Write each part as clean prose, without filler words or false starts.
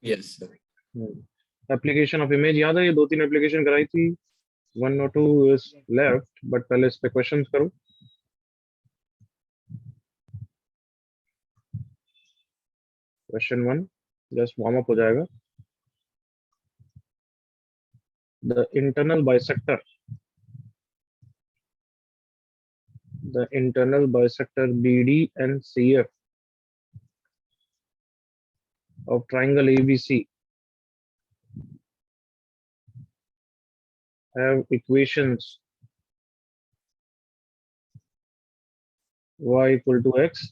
Yes sir. Application of image याद है, ये 2-3 एप्लीकेशन कराई थी, 1 और 2 इज लेफ्ट, बट पहले इस पे क्वेश्चन करो। क्वेश्चन 1 जस्ट वार्म अप हो जाएगा। The internal bisector, the internal bisector BD and CF of triangle ABC have equations y equal to x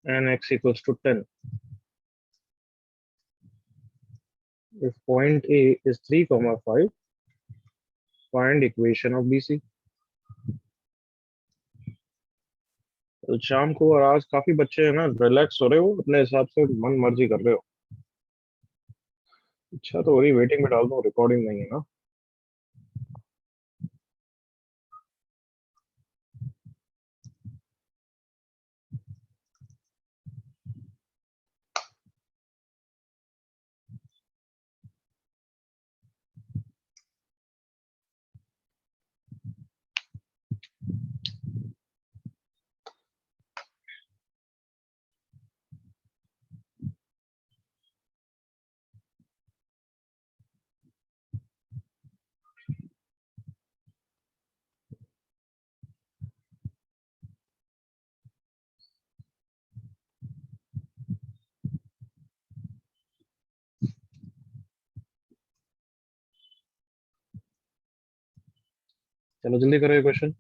and x equals to 10. If point A is 3, 5, find equation of BC. तो शाम को, और आज काफी बच्चे हैं ना रिलैक्स हो रहे हो, अपने हिसाब से मन मर्जी कर रहे हो। इच्छा तो हो रही वेटिंग में डाल दो, रिकॉर्डिंग नहीं है ना। चलो जल्दी करो ये क्वेश्चन।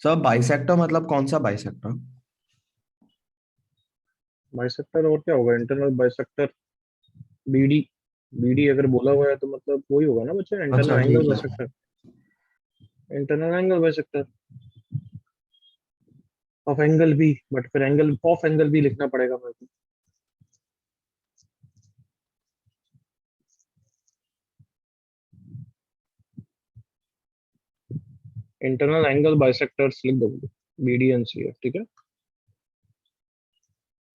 सर बाइसेक्टर मतलब कौन सा बाइसेक्टर? बाइसेक्टर और क्या होगा? Internal bisector BD. बीडी अगर बोला हुआ है तो मतलब वही होगा ना बच्चा, अच्छा इंटरनल एंगल ठीक है। Bisector. Internal angle bisector of angle B, but फिर एंगल ऑफ एंगल बी लिखना पड़ेगा मेरे को। इंटरनल एंगल बाइसेक्टर्स लिख दो, बीडी एंड सी एफ, ठीक है।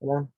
Come on.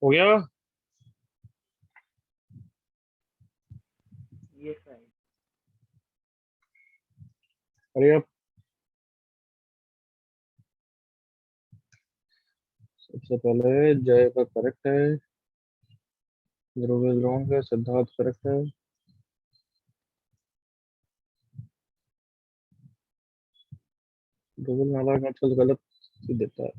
हो गया? अरे अब सबसे पहले जय का करेक्ट है, ध्रुव इज रॉन्ग है, सिद्धार्थ करेक्ट है। गूगल नालायक आजकल गलत ही देता है।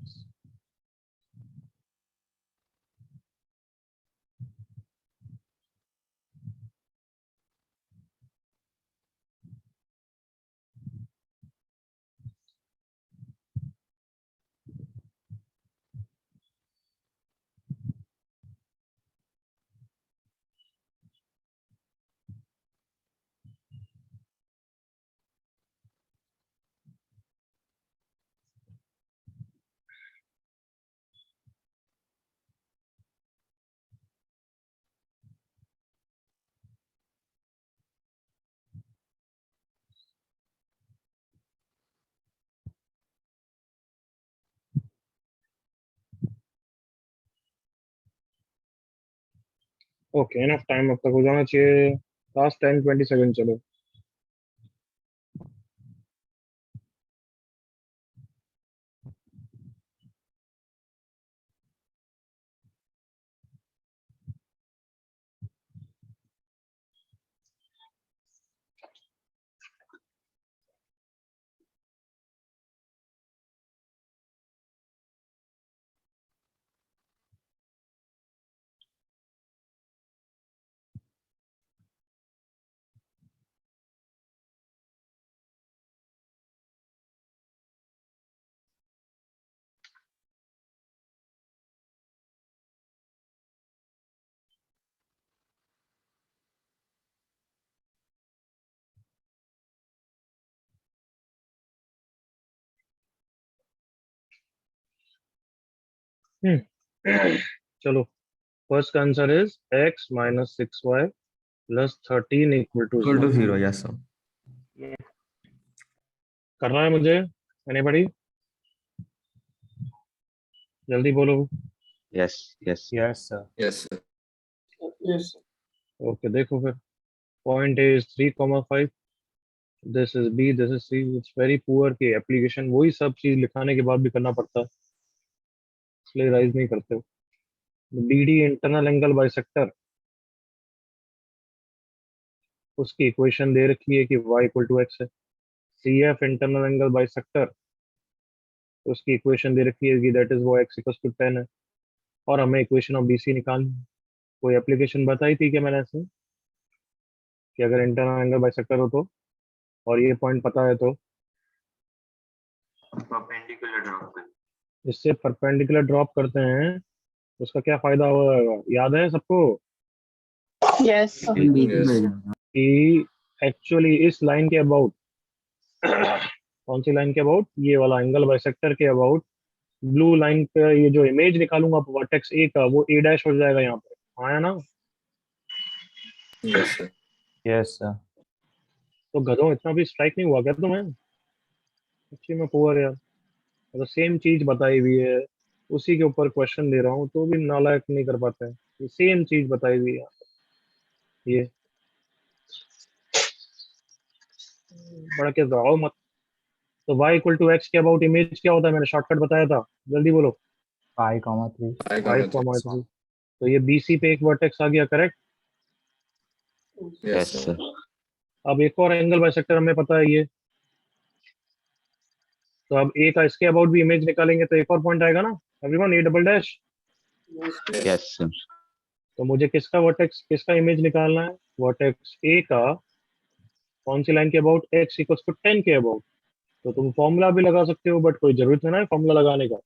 ओके, एनफ टाइम अब तक हो जाना चाहिए। लास्ट 10-20 सेकंड, चलो। चलो, फर्स्ट का answer is x minus 6y plus 13 equal to equal to 0। 0, yes sir. करना है मुझे? एनीबॉडी? जल्दी बोलो। Yes, yes. Yes, sir. Yes, sir. Yes. Okay, देखो फिर। Point A is 3,5, this is B, this is C. It's very poor की application वही सब चीज लिखाने के बाद भी करना पड़ता है, इसलिए राइज नहीं करते हो। B D internal angle bisector, उसकी इक्वेशन दे रखी है कि y इक्वल टू एक्स है। C F internal angle bisector, उसकी इक्वेशन दे रखी है कि दैट इज वो x इक्वल टू 10 है। और हमें इक्वेशन ऑफ BC निकालनी है। कोई एप्लीकेशन बताई थी कि मैंने ऐसे कि अगर इंटरनल एंगल बाइसेक्टर हो तो, और ये पॉइंट पता है तो Perpendicular drop कर। इससे परपेंडिकुलर ड्रॉप करते हैं, उसका क्या फायदा होगा याद है सबको? Yes, sir. Yes. कि एक्चुअली इस लाइन के अबाउट कौन सी लाइन के अबाउट? ये वाला एंगल बाइसेक्टर के अबाउट ब्लू लाइन पे ये जो इमेज निकालूंगा वर्टेक्स ए का, वो ए डैश हो जाएगा यहाँ पे। आया ना? Yes, sir. Yes, sir. तो गधों, इतना भी स्ट्राइक नहीं हुआ क्या तुम्हें? अच्छी में पुअर यार, तो सेम चीज बताई हुई है, उसी के ऊपर क्वेश्चन दे रहा हूँ तो भी नालायक नहीं कर पाते हैं। सेम चीज बताई हुई है ये, बड़ा के दबाओ मत। तो y इक्वल टू एक्स के अबाउट इमेज क्या होता है? मैंने शॉर्टकट बताया था, जल्दी बोलो। 5,3. 5,3। तो ये BC पे एक वर्टेक्स आ गया, करेक्ट? Yes, sir. अब एक और एंगल बाइसेक्टर हमें पता है ये, तो अब ए का इसके अबाउट भी इमेज निकालेंगे तो एक और पॉइंट आएगा ना everyone, A double dash. Yes, sir. तो मुझे किसका वर्टेक्स, किसका इमेज निकालना है? वर्टेक्स ए का कौन सी लाइन के अबाउट? x इक्वल टू 10 के अबाउट। तो तुम फॉर्मूला भी लगा सकते हो, बट कोई जरूरत है ना फॉर्मूला लगाने का।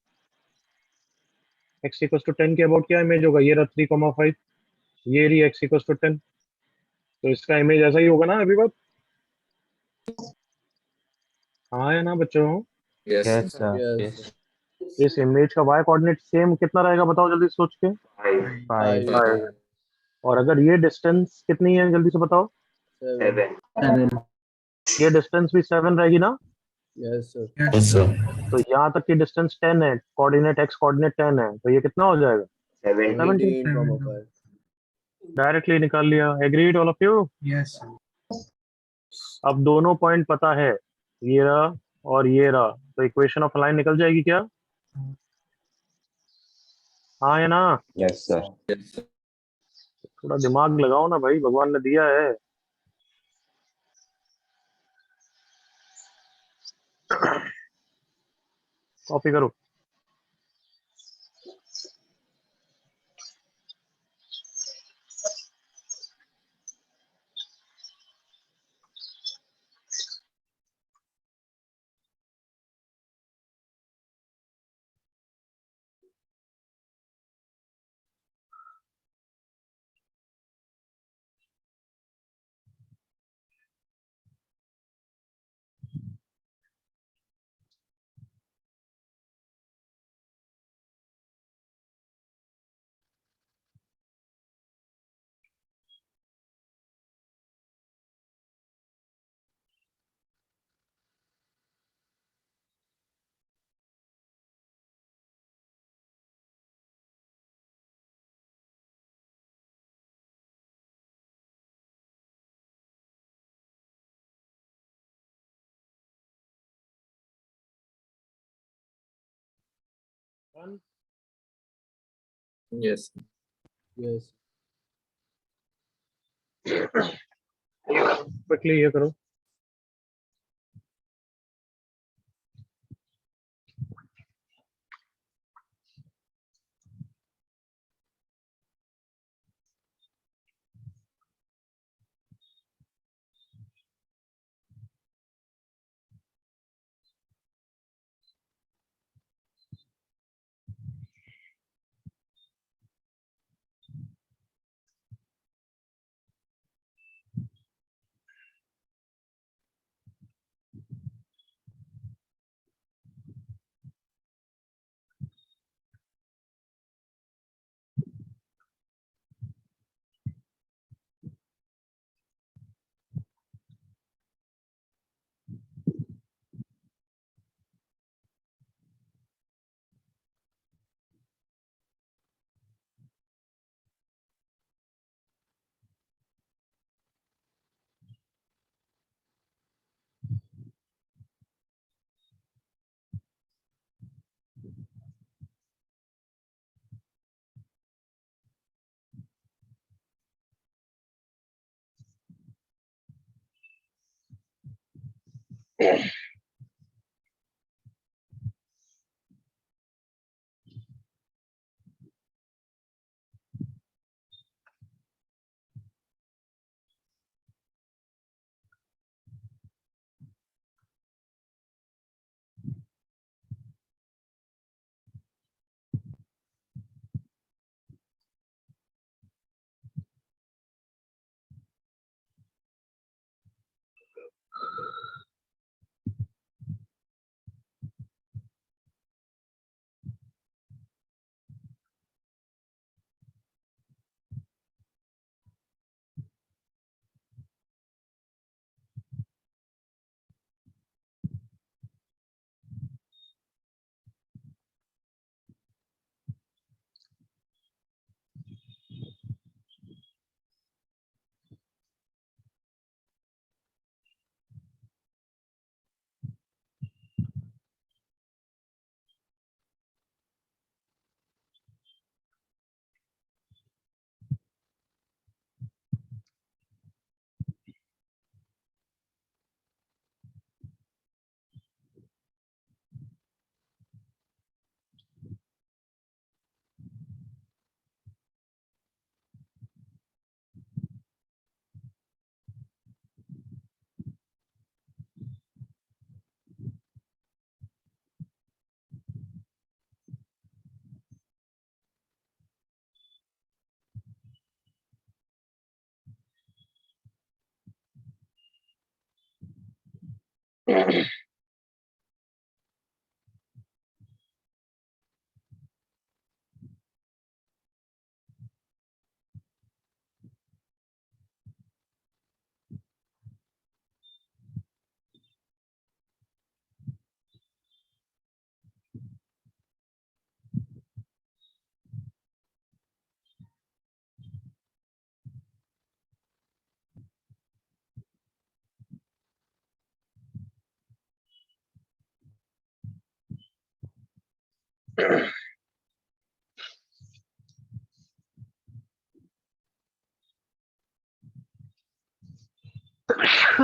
x इक्वल टू 10 के अबाउट क्या इमेज होगा? ये रहा 3,5, ये रही x इक्वल टू 10। तो इसका इमेज ऐसा ही होगा ना एवरीवन? हाँ है ना बच्चों? Yes, Yes, sir. sir. Yes. इस इमेज का y कोऑर्डिनेट सेम कितना रहेगा बताओ जल्दी सोच के। 5. Five. और अगर ये डिस्टेंस कितनी है जल्दी से बताओ। 7. ये डिस्टेंस भी 7 रहेगी ना? Yes, sir. तो यहाँ तक की डिस्टेंस 10 है, कोऑर्डिनेट x कोऑर्डिनेट 10 है, तो ये कितना हो जाएगा? 17. डायरेक्टली निकाल लिया। Agreed all of you. Yes. अब दोनों पॉइंट पता है, ये रहा और ये रहा, तो इक्वेशन ऑफ लाइन निकल जाएगी क्या? हाँ या ना? Yes, sir. थोड़ा दिमाग लगाओ ना भाई, भगवान ने दिया है। कॉपी करो। Yes. Yes. क्विकली ये करो।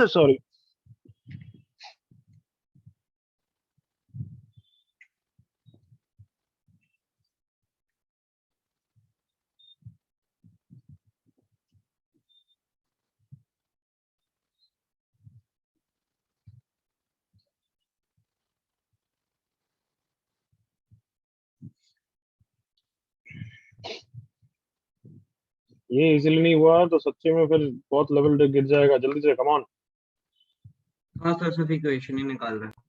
Sorry. ये इजीली नहीं हुआ तो सच्चे में फिर बहुत लेवल गिर जाएगा। जल्दी से, कम ऑन। हाँ सर, सिर्फ इक्वेशन ही निकाल रहा है।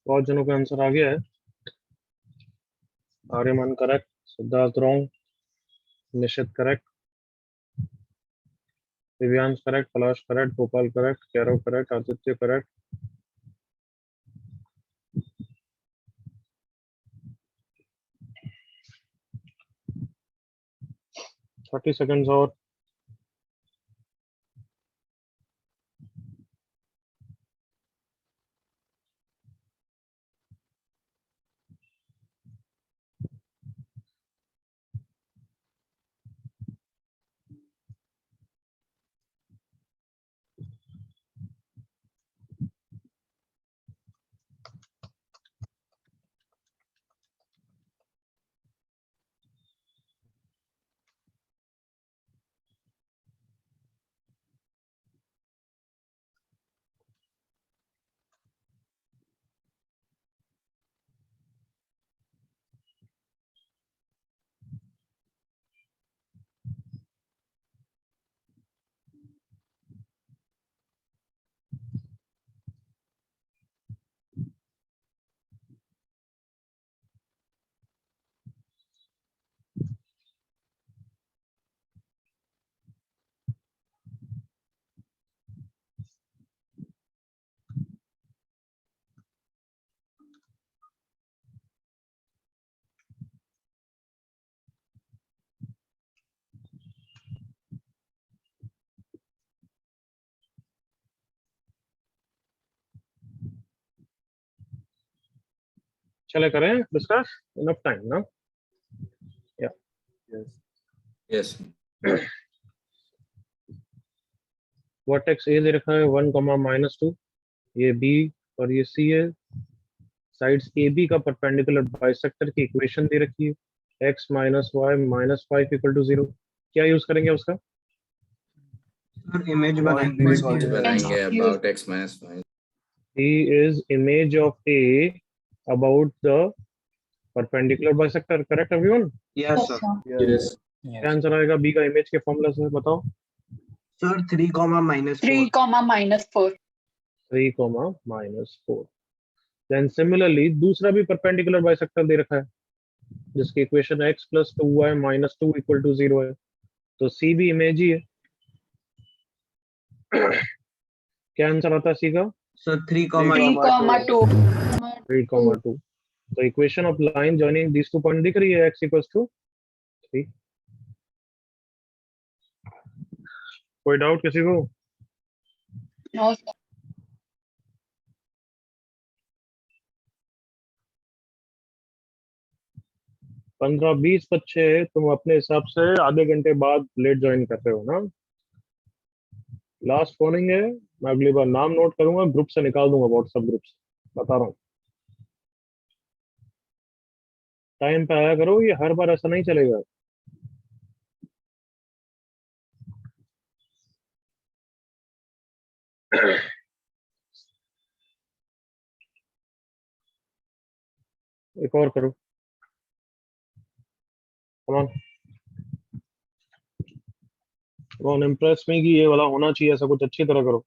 बहुत जनों का आंसर आ गया है। Aryaman correct, Siddharth wrong, Nishit correct, Divyansh correct, Palash correct, Gopal correct, Kairav correct, Aditya correct. 30 seconds और। चले करें डिस्कस, इनफ टाइम ना। या Yes. वर्टेक्स ए दे रखा है 1, -2, ये बी और ये सी है। साइड्स ए बी का परपेंडिकुलर बाइसेक्टर की इक्वेशन दे रखी है x - y - 5 = 0। क्या यूज करेंगे उसका? सर इमेज Image बनाएंगे। बनाएंगे about x minus 5. He is image of A about the perpendicular bisector, correct everyone? Yes Yes, sir. sir. Yes. क्या आंसर आएगा बी का इमेज के फॉर्मूला से, बताओ। सर 3, -4। 3, -4. 3, -4। देन सिमिलरली दूसरा भी परपेंडिकुलर बाइसेक्टर दे रखा है जिसकी इक्वेशन x + 2y - 2 = 0 है, तो सी भी इमेज ही है। क्या आंसर आता है सी का? सर 3, 3, 2. 3, 2। तो equation of line joining these two point दिख रही है, x = 3। कोई डाउट किसी को? No sir. 15-20 बच्चे तुम अपने हिसाब से आधे घंटे बाद लेट ज्वाइन कर रहे हो ना? लास्ट वार्निंग है, मैं अगली बार नाम नोट करूंगा, ग्रुप से निकाल दूंगा, व्हाट्सएप ग्रुप से, बता रहा हूँ। टाइम पे आया करो, ये हर बार ऐसा नहीं चलेगा। एक और करो, कमान कमान, इम्प्रेस में कि ये वाला होना चाहिए, ऐसा कुछ अच्छी तरह करो।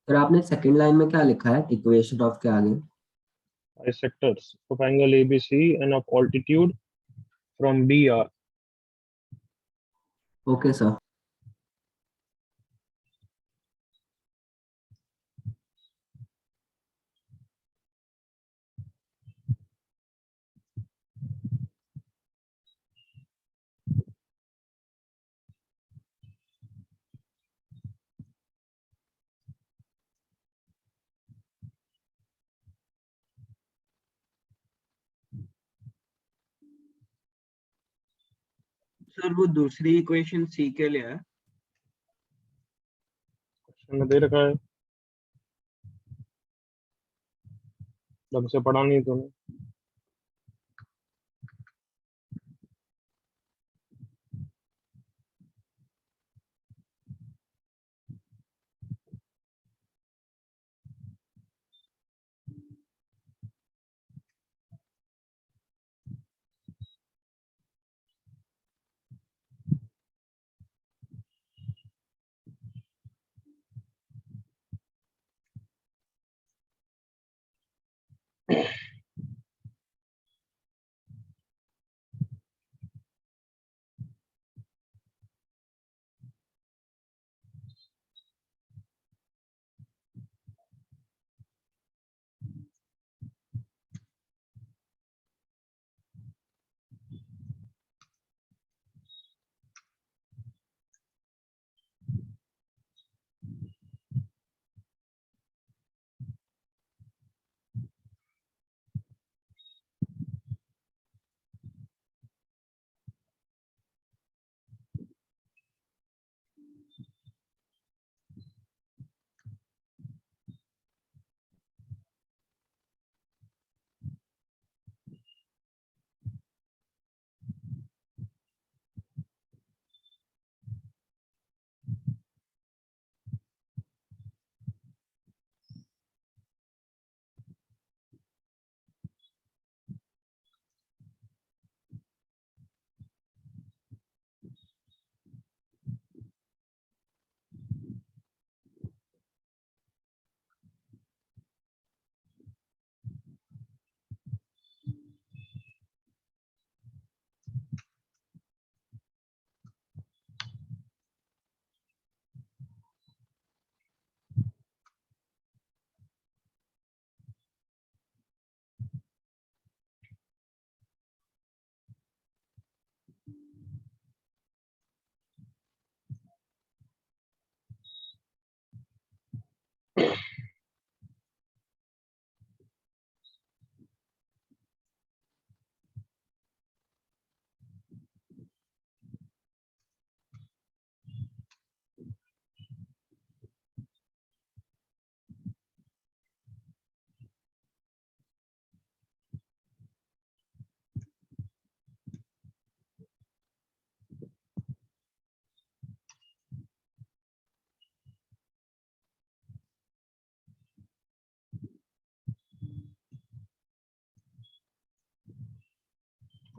फिर आपने सेकंड लाइन में क्या लिखा है इक्वेशन ऑफ के आगे? Sectors of angle ABC and of altitude from BR. Okay sir. Sir वो दूसरी इक्वेशन सी के लिए है। क्वेश्चन में दे रखा है, ढंग से पढ़ा नहीं तूने।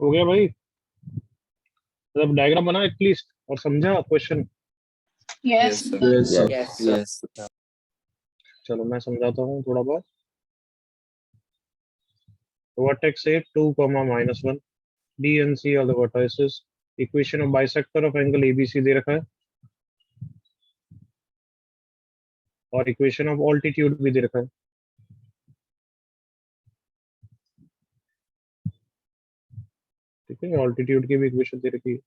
हो गया भाई? मतलब डायग्राम बना एटलीस्ट और समझा question? Yes. Yes, sir. Yes, sir. Yes. Yes. चलो मैं समझाता हूँ थोड़ा बहुत। Vertex A 2, -1, B and C are the vertices. Equation of bisector of angle ABC दे रखा है और इक्वेशन ऑफ ऑल्टीट्यूड भी दे रखा है। ठीक है, ऑल्टीट्यूड की भी इक्वेशन दे रखी है।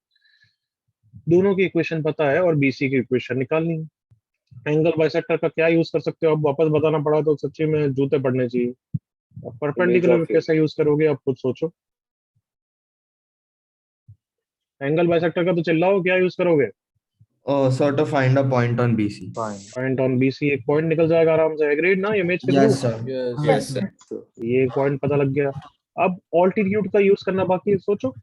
दोनों की इक्वेशन पता है और BC की इक्वेशन निकालनी है। एंगल बाइसेक्टर का क्या यूज कर सकते हो? अब वापस बताना पड़ा तो सच्ची में जूते पड़ने चाहिए। परपेंडिकुलर कैसे यूज करोगे आप खुद सोचो। एंगल बाइसेक्टर का तो चिल्लाओ, क्या यूज करोगे? Oh, so to find a point on BC. Fine. Point on BC, एक पॉइंट निकल जाएगा आराम से। एग्रीड ना इमेज के through? Yes, sir. Yes, sir. ये एक पॉइंट पता लग गया। अब ऑल्टीट्यूड का यूज करना बाकी है, सोचो।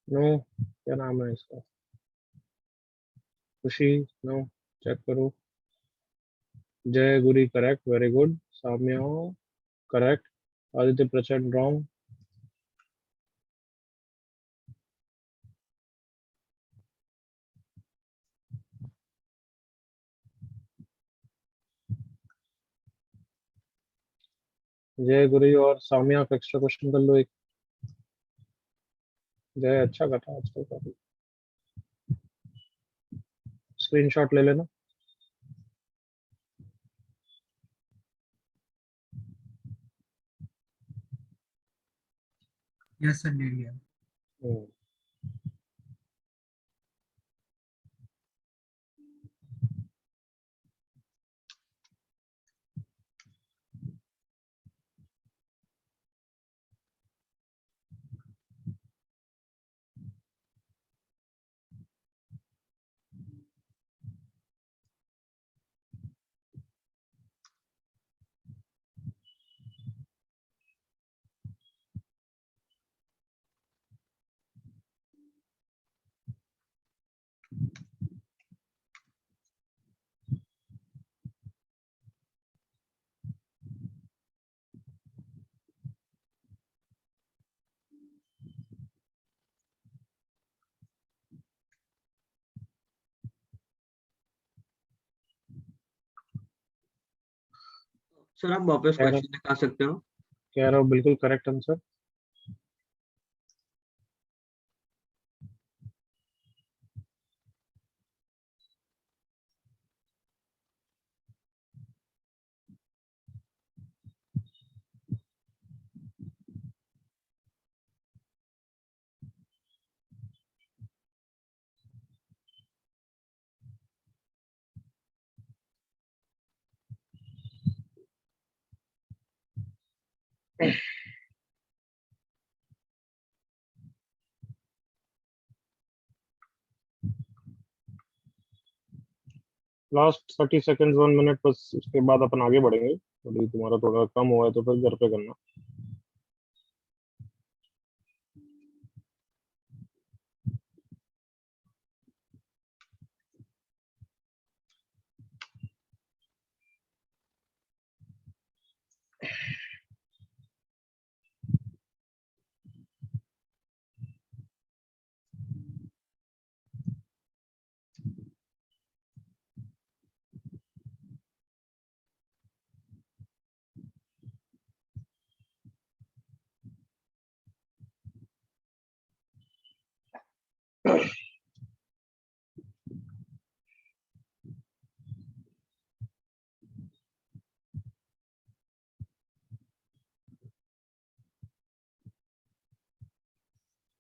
नो, क्या नाम है इसका? खुशी? नो, चेक करो। Jai Guri correct, very good. Samya correct. Aditya Prachand wrong. जय गुरी और साम्या का एक्स्ट्रा क्वेश्चन कर लो एक। जय अच्छा कर रहा है आजकल काफी। स्क्रीनशॉट ले लेना। यस सर, ले लिया। हम्म। सर आप वापस कह रहा क्वेश्चन दिखा सकते हो? कह रहा हूँ बिल्कुल correct answer. Last 30 second 1 minute, बस उसके बाद अपन आगे बढ़ेंगे। अभी तुम्हारा थोड़ा कम हुआ है तो फिर घर पे करना।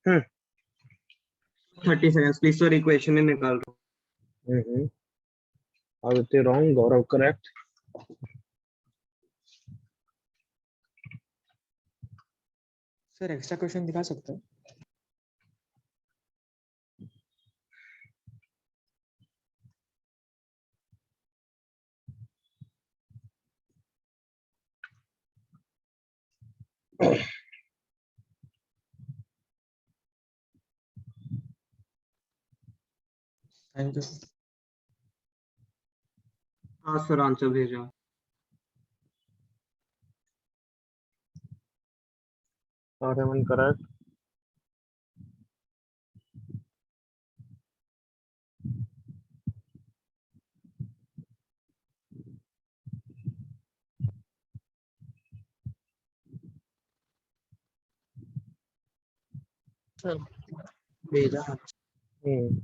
हम्म 30 seconds please sir, equation ही निकाल रहा हूँ। आदित्य रॉन्ग, गौरव करेक्ट। सर एक्स्ट्रा क्वेश्चन दिखा सकते हैं? Thank you. हाँ सर आंसर भेजा। आर्यमन करेक्ट। सर भेजा। हम्म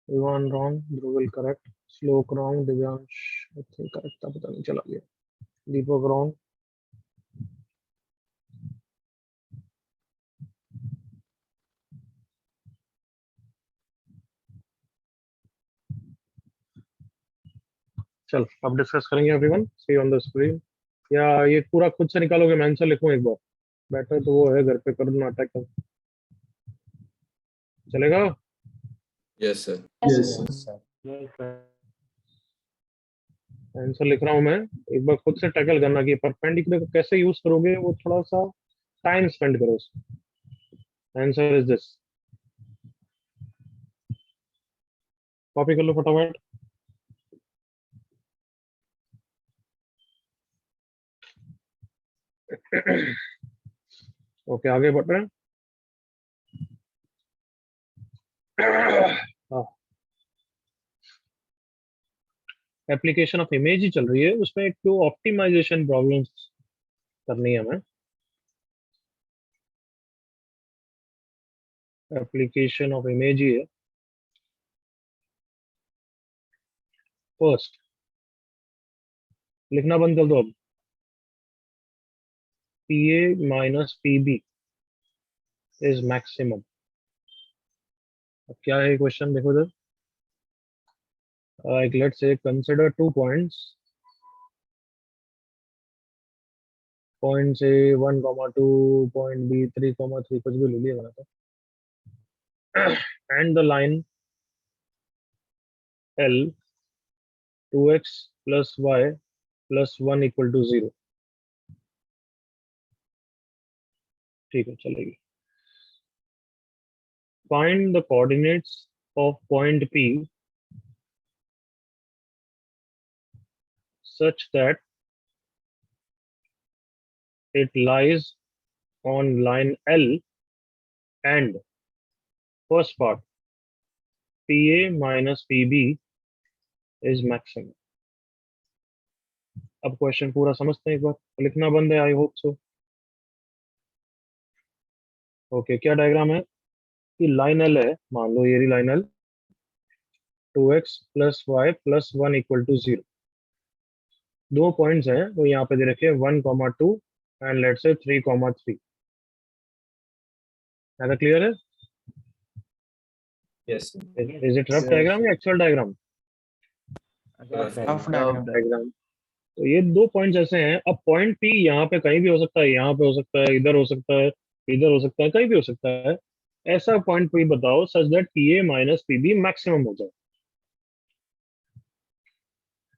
Ivan wrong, Dhruval correct, Slok wrong, Divyansh I think correct था, पता नहीं चला गया। Deepak wrong, चल अब डिस्कस करेंगे everyone, see on the screen. या ये पूरा खुद से निकालोगे, मैं आंसर लिखूं एक बार? बेटर तो वो है, घर पे कर नाटक चलेगा। Yes, sir. आंसर लिख रहा हूं मैं, एक बार खुद से टैकल करना कि परपेंडिकुलर को कैसे यूज करोगे, वो थोड़ा सा टाइम स्पेंड करो उसमें। आंसर इज दिस, कॉपी कर लो फटाफट। ओके आगे बढ़ रहे हैं। एप्लीकेशन ऑफ इमेज ही चल रही है, उसमें एक तो ऑप्टिमाइजेशन प्रॉब्लम्स करनी है हमें। एप्लीकेशन ऑफ इमेज ही है। फर्स्ट लिखना बंद कर दो अब। PA minus PB is maximum. अब क्या है क्वेश्चन, देखो जब like let's say consider 2 points, point say 1, 2, point B 3, 3 कुछ भी ले लिया बना था, and the line L 2x plus y plus 1 equal to 0। ठीक है चलेगी। Find the coordinates of point P such that it lies on line L and first part PA minus PB is maximum। अब question पूरा समझते हैं एक बार, लिखना बंद है, आई होप सो। ओके क्या डायग्राम है कि लाइन एल है, मान लो ये line L, 2x plus y plus 1 equal to 0। दो पॉइंट्स हैं वो यहाँ पे दे रखे हैं, 1, 2 एंड लेट्स से 3, 3। ज्यादा क्लियर है? Yes, sir. Is it rough diagram या actual diagram? Rough diagram. Diagram. तो ये दो पॉइंट्स ऐसे हैं। अब पॉइंट पी यहाँ पे कहीं भी हो सकता है, यहाँ पे हो सकता है, इधर हो सकता है, इधर हो सकता है, कहीं भी हो सकता है। ऐसा पॉइंट पी बताओ such that P A minus P B maximum हो जाए।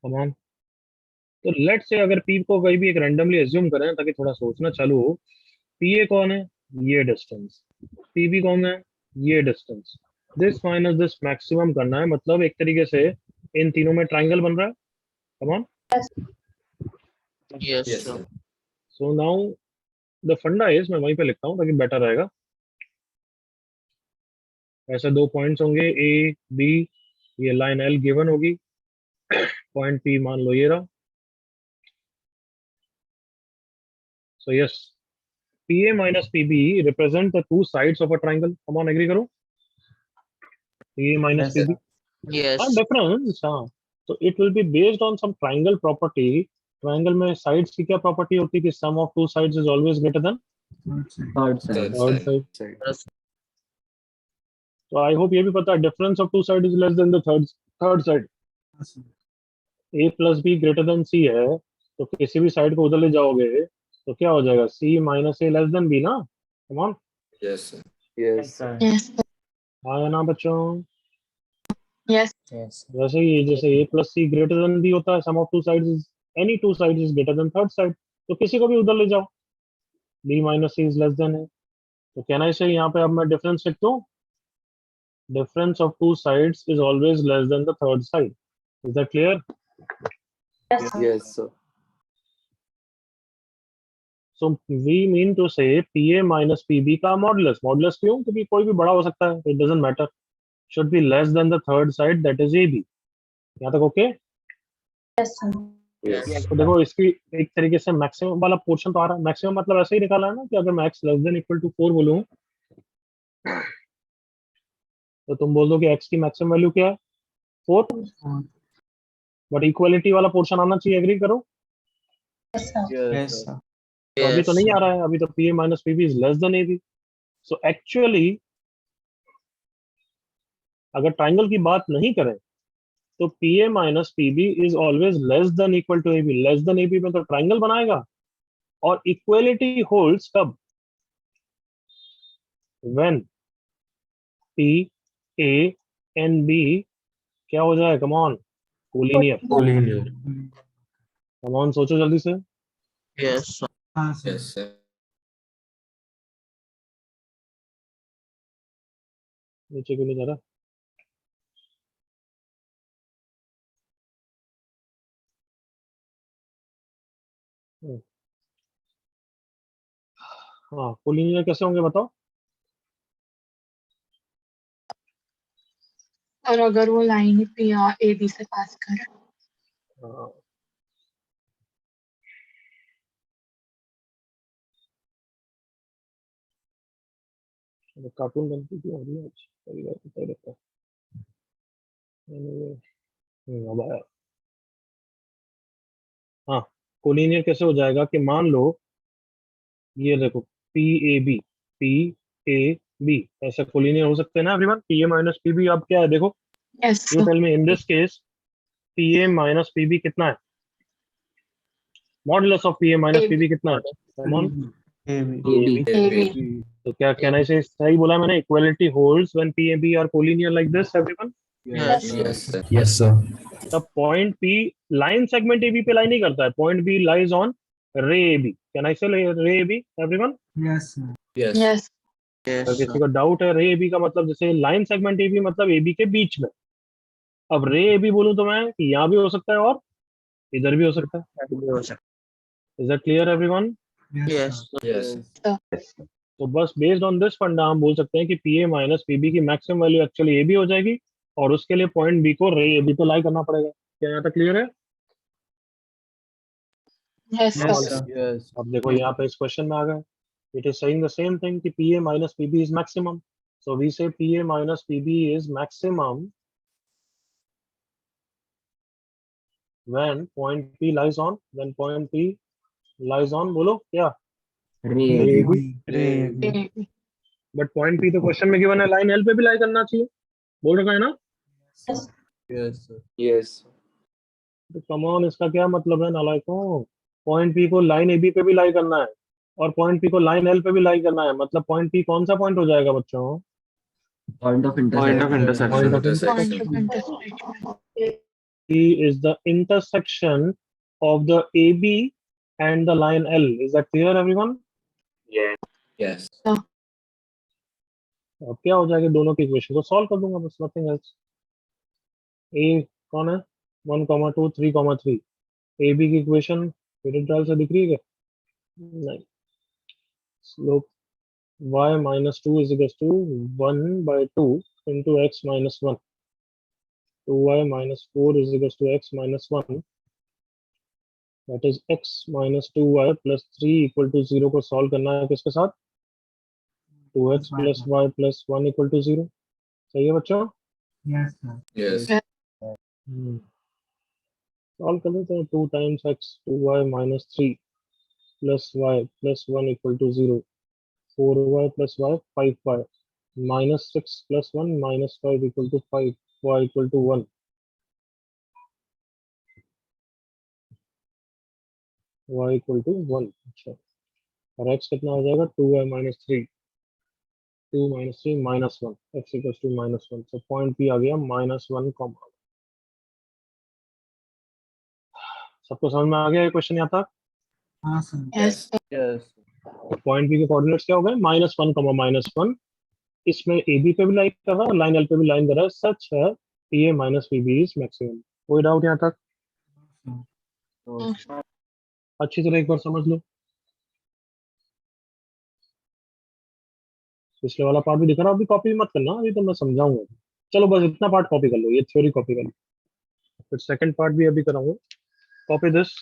Come on. तो लेट से अगर पी को कहीं भी एक रैंडमली एज्यूम करें ताकि थोड़ा सोचना चालू हो। पी ए कौन है? ये डिस्टेंस। पी बी कौन है? ये distance. This minus this maximum करना है, मतलब एक तरीके से इन तीनों में ट्राइंगल बन रहा है। Come on. Yes, sir. So now the funda is, मैं वहीं पे लिखता हूँ ताकि बेटर रहेगा। ऐसे दो पॉइंट्स होंगे ए बी, ये लाइन एल गिवन होगी, पॉइंट पी मान लो ये रहा। So yes, PA minus PB represent the two sides of a triangle. Come on, agree करो। PA minus Yes, sir. PB. Yes. Difference, हाँ। So it will be based on some triangle property. Triangle में sides की क्या property होती है कि sum of two sides is always greater than third side. third side. तो I hope ये भी पता है difference of two side is less than the third side. A plus B greater than C है, तो किसी भी साइड को उधर ले जाओगे तो क्या हो जाएगा? सी माइनस ए लेस देन बी ना। Come on, Yes, sir. Yes, sir. Yes. आया ना बच्चों? Yes. Yes. वैसे ही जैसे A plus C greater than B होता है, sum of two sides is any two sides is greater than third side, तो किसी को भी उधर ले जाओ, B minus C is less than है। तो कहना इसे यहाँ पे अब मैं डिफरेंस लिख दूं, difference of two sides is always less than the third side. Is that clear? Yes, sir. So we mean to say PA minus PB का मॉडुलस। मॉडुलस क्यों? क्योंकि कोई भी बड़ा हो सकता है, it doesn't matter, should be less than the third side, that is AB। यहाँ तक ओके? Yes, sir. Yes. तो देखो इसकी एक तरीके से मैक्सिमम वाला पोर्शन तो आ रहा है। मैक्सिमम मतलब ऐसे ही निकाला है ना कि अगर मैं x less than equal to 4 बोलूं तो तुम बोल दो कि x की मैक्सिमम वैल्यू क्या है? 4। बट इक्वलिटी वाला पोर्शन आना चाहिए, एग्री करो? Yes, sir. Yes, sir. तो अभी तो नहीं आ रहा है, अभी तो PA minus PB is less than AB। So actually अगर ट्राइंगल की बात नहीं करें तो PA minus PB is always less than equal to AB। Less than AB में तो ट्राइंगल बनाएगा, और इक्वलिटी होल्ड्स कब? when P A and B क्या हो जाए? Come on, collinear. Collinear. Come on, सोचो जल्दी से। Yes, sir. नीचे क्यों नहीं जा रहा? हाँ, कोलिनियर कैसे होंगे बताओ? और अगर वो लाइन ही पी ए बी से पास करे। कार्टून बनती क्यों हो रही है आज? कभी बार पता ही रहता है। Anyway, अब आया। हाँ, कोलिनियर कैसे हो जाएगा कि मान लो ये देखो पी ए बी ऐसा कोलिनियर हो सकते हैं ना everyone? P A minus P B अब क्या है देखो, Yes, you sir. Tell me in this case P A minus P B कितना है? Modulus of P A minus P B कितना है? Come on. AB। A B. तो क्या कहना है इसे? सही बोला मैंने, equality holds when P A B are collinear like this everyone. Yes. Yes, sir. Yes, sir. तब point P line segment A B पे लाई नहीं करता है, पॉइंट बी लाइज ऑन रे A B. Can I say ray A B everyone? Yes. Yes. अगर किसी को doubt है, रे ए बी का मतलब जैसे लाइन सेगमेंट ए बी मतलब ए बी के बीच में। अब रे ए बी बोलूं तो मैं कि यहाँ भी हो सकता है और इधर भी हो सकता है। Is that clear everyone? Yes. Yes. तो बस बेस्ड ऑन दिस फंडा हम बोल सकते हैं कि P A minus P B की maximum value actually A B हो जाएगी, और उसके लिए पॉइंट बी को रे ए बी पे लाई करना पड़ेगा। क्या यहाँ तक क्लियर है? Yes, sir. अब देखो यहाँ पे इस क्वेश्चन में आ गए, it is saying the same thing कि P A minus P B is maximum. So we say P A minus P B is maximum when point P lies on, when point P lies on, बोलो क्या? Ray ray AB। B. A B. But point P तो question में given है, line L पे भी लाई करना चाहिए, बोल रखा है ना। Yes, sir. Yes. तो कम ऑन, इसका क्या मतलब है नालायकों? पॉइंट पी को लाइन ए बी पे भी लाई करना है और पॉइंट पी को लाइन एल पे भी लाई करना है, मतलब पॉइंट पी कौन सा पॉइंट हो जाएगा बच्चों? Point of Point of intersection. Point of Intersection. Point of intersection. P is the intersection of the AB and the line L. Is that clear, everyone? Yes. अब क्या हो जाएगा, दोनों की इक्वेशन को सॉल्व कर दूंगा बस, नथिंग एल्स। ए कौन है? 1, 2, 3, 3। ए बी की इक्वेशन पीरियड ट्रायल से दिख रही है क्या? नहीं। Slope y minus 2 is equals to 1/2 into x minus 1. 2y minus 4 is equals to x minus 1. That is x minus 2y plus 3 equal to 0 को सॉल्व करना है किसके साथ? 2x plus y plus 1 equal to 0. सही है बच्चों? Yes, sir. Yes. Solve कर देते हैं। 2 times x 2y minus 3 plus y plus 1 equal to 0. 4y plus y 5y minus 6 plus 1 minus 5 equal to 5, y equal to 1. y equal to 1. अच्छा, और x कितना हो जाएगा? 2y minus 3, 2 minus 3 minus 1, x equals to minus 1. So point P आ गया -1, comma. सबको समझ में आ गया ये क्वेश्चन यहाँ तक? हाँ sir. Yes. Yes. Point P के कोऑर्डिनेट्स क्या हो गए? -1, -1। इसमें ए बी पे भी लाइन कर रहा है, लाइन एल पे भी लाइन कर रहा है, सच है A minus P B is maximum. कोई डाउट यहाँ तक? अच्छी तरह एक बार समझ लो। पिछले वाला पार्ट भी दिखा रहा, अभी कॉपी मत करना, अभी तो मैं समझाऊंगा। चलो बस इतना पार्ट कॉपी कर लो, ये थ्योरी कॉपी कर लो, फिर सेकंड पार्ट भी अभी कराऊंगा। Copy this.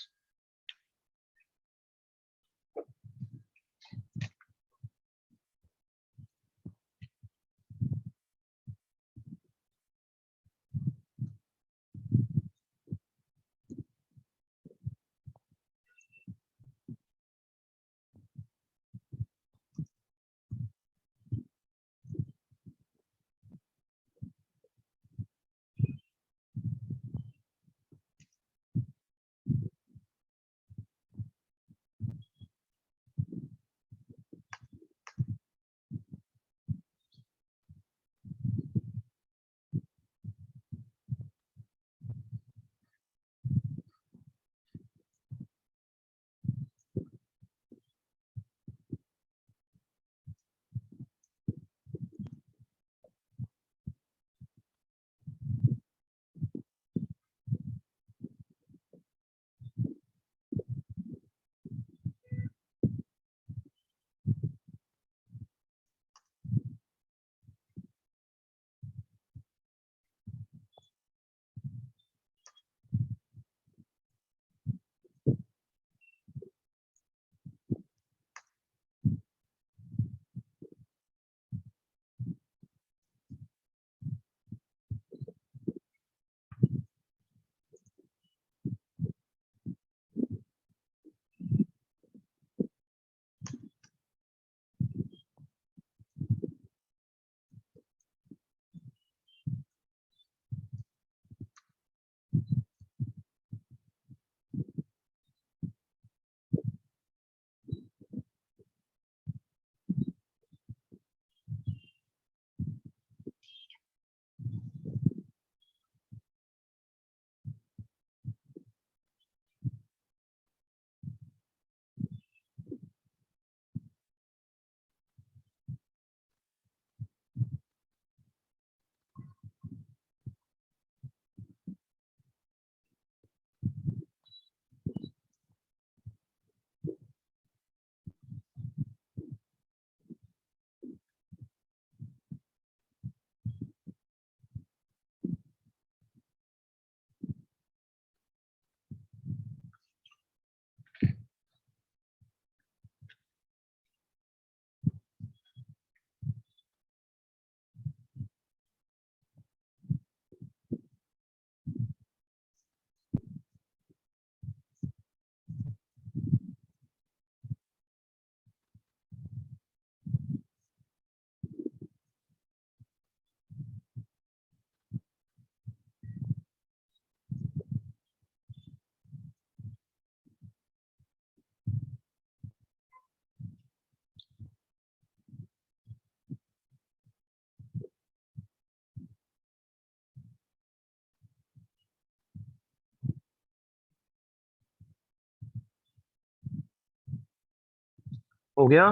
हो गया?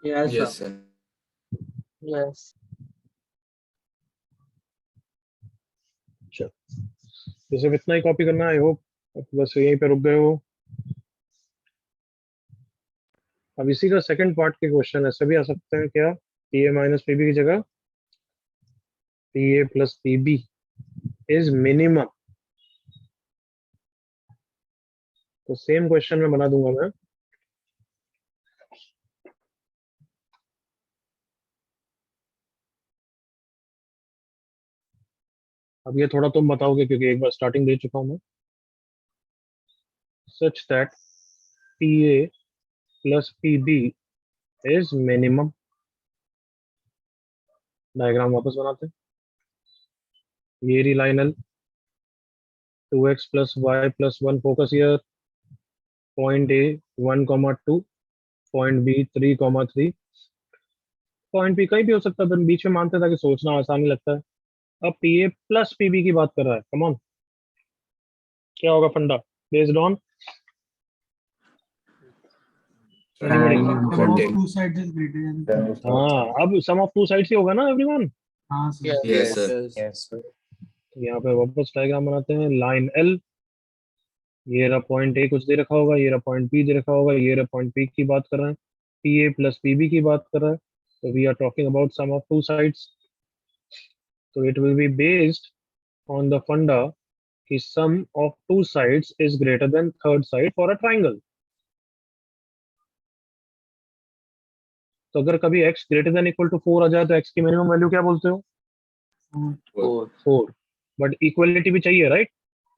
Yes, Yes, sir. sir. Yes. तो सिर्फ इतना ही कॉपी करना है, आई होप बस यहीं पे रुक गए हो। अब इसी का सेकंड पार्ट के क्वेश्चन ऐसे भी आ सकते हैं क्या, P A minus P B की जगह P A plus P B is minimum. तो सेम क्वेश्चन में बना दूंगा मैं। अब ये थोड़ा तुम बताओगे क्योंकि एक बार स्टार्टिंग दे चुका हूं मैं। Such that P A plus P B is minimum. Diagram वापस बनाते हैं। ये रही line L, 2x plus y plus 1 फोकस ईयर, point A 1,2, point B 3,3। Point B कहीं भी हो सकता है, तो बीच में मानते था कि सोचना आसानी लगता है। अब P A plus P B की बात कर रहा है, कम ऑन, क्या होगा फंडा based on anybody? Sum of two sides is greater than. हाँ, अब सम ऑफ टू साइड्स ही होगा ना एवरीवन। हाँ sir. Yes. Yes, sir. Yes, sir. यहाँ पे वापस डायग्राम बनाते हैं। लाइन एल, ये रहा पॉइंट ए कुछ दे रखा होगा, ये रहा पॉइंट बी दे रखा होगा, ये रहा पॉइंट बी की बात कर रहे हैं, P A plus P B की बात कर रहा है। तो we are talking about sum of two sides. तो it will be based on the funda कि sum of two sides is greater than third side for a triangle. तो अगर कभी x greater than equal to 4 आ जाए तो x की minimum value क्या बोलते हो? 4. 4। बट इक्वलिटी भी चाहिए, right?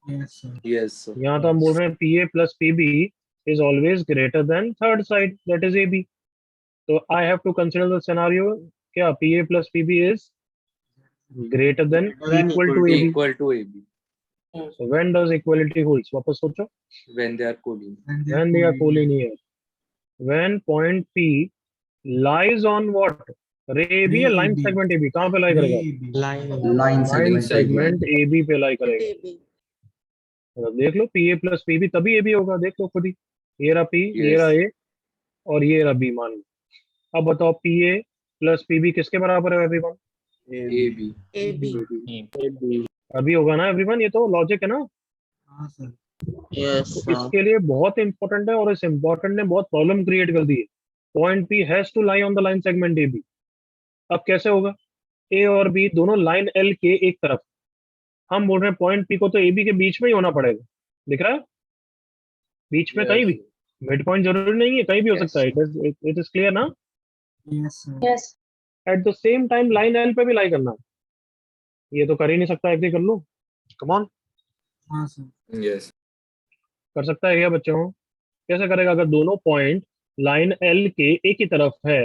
Yes sir. Yes, sir. यहाँ तो हम बोल रहे हैं P A plus P B is always greater than third side that is A B. तो I have to consider the scenario क्या P A plus P B is greater than equal to A B. Equal to AB. So when does equality holds? वापस सोचो। When they are collinear. When they are collinear. When point P lies on what? Ray A B या line AB. Segment A B? कहाँ पे lie करेगा? Line. Line line segment segment A B पे lie करेगा। तो देख लो P A plus P B तभी ए बी होगा, देख लो खुद ही। ये रहा पी, ये Yes. रहा ए और ये रहा बी मान लो। अब बताओ P A plus P B किसके बराबर है एवरीवन? AB. अभी होगा ना एवरीवन, ये तो लॉजिक है ना। हाँ सर. Yes. तो इसके लिए बहुत इंपॉर्टेंट है और इस इंपॉर्टेंट ने बहुत प्रॉब्लम क्रिएट कर दी है। Point P has to lie on the line segment A B. अब कैसे होगा? ए और बी दोनों लाइन एल के एक तरफ। हम बोल रहे हैं पॉइंट पी को तो ए बी के बीच में ही होना पड़ेगा। दिख रहा है? बीच में कहीं भी, मिड पॉइंट जरूरी नहीं है, कहीं भी हो Yes. सकता है। इट इज क्लियर ना? Yes sir. Yes. At the same time line L पे भी लाई करना है। ये तो कर ही नहीं सकता, एग्री कर लो। कम ऑन, हाँ सर. Yes. कर सकता है क्या बच्चों? कैसे करेगा? अगर दोनों पॉइंट लाइन एल के एक ही तरफ है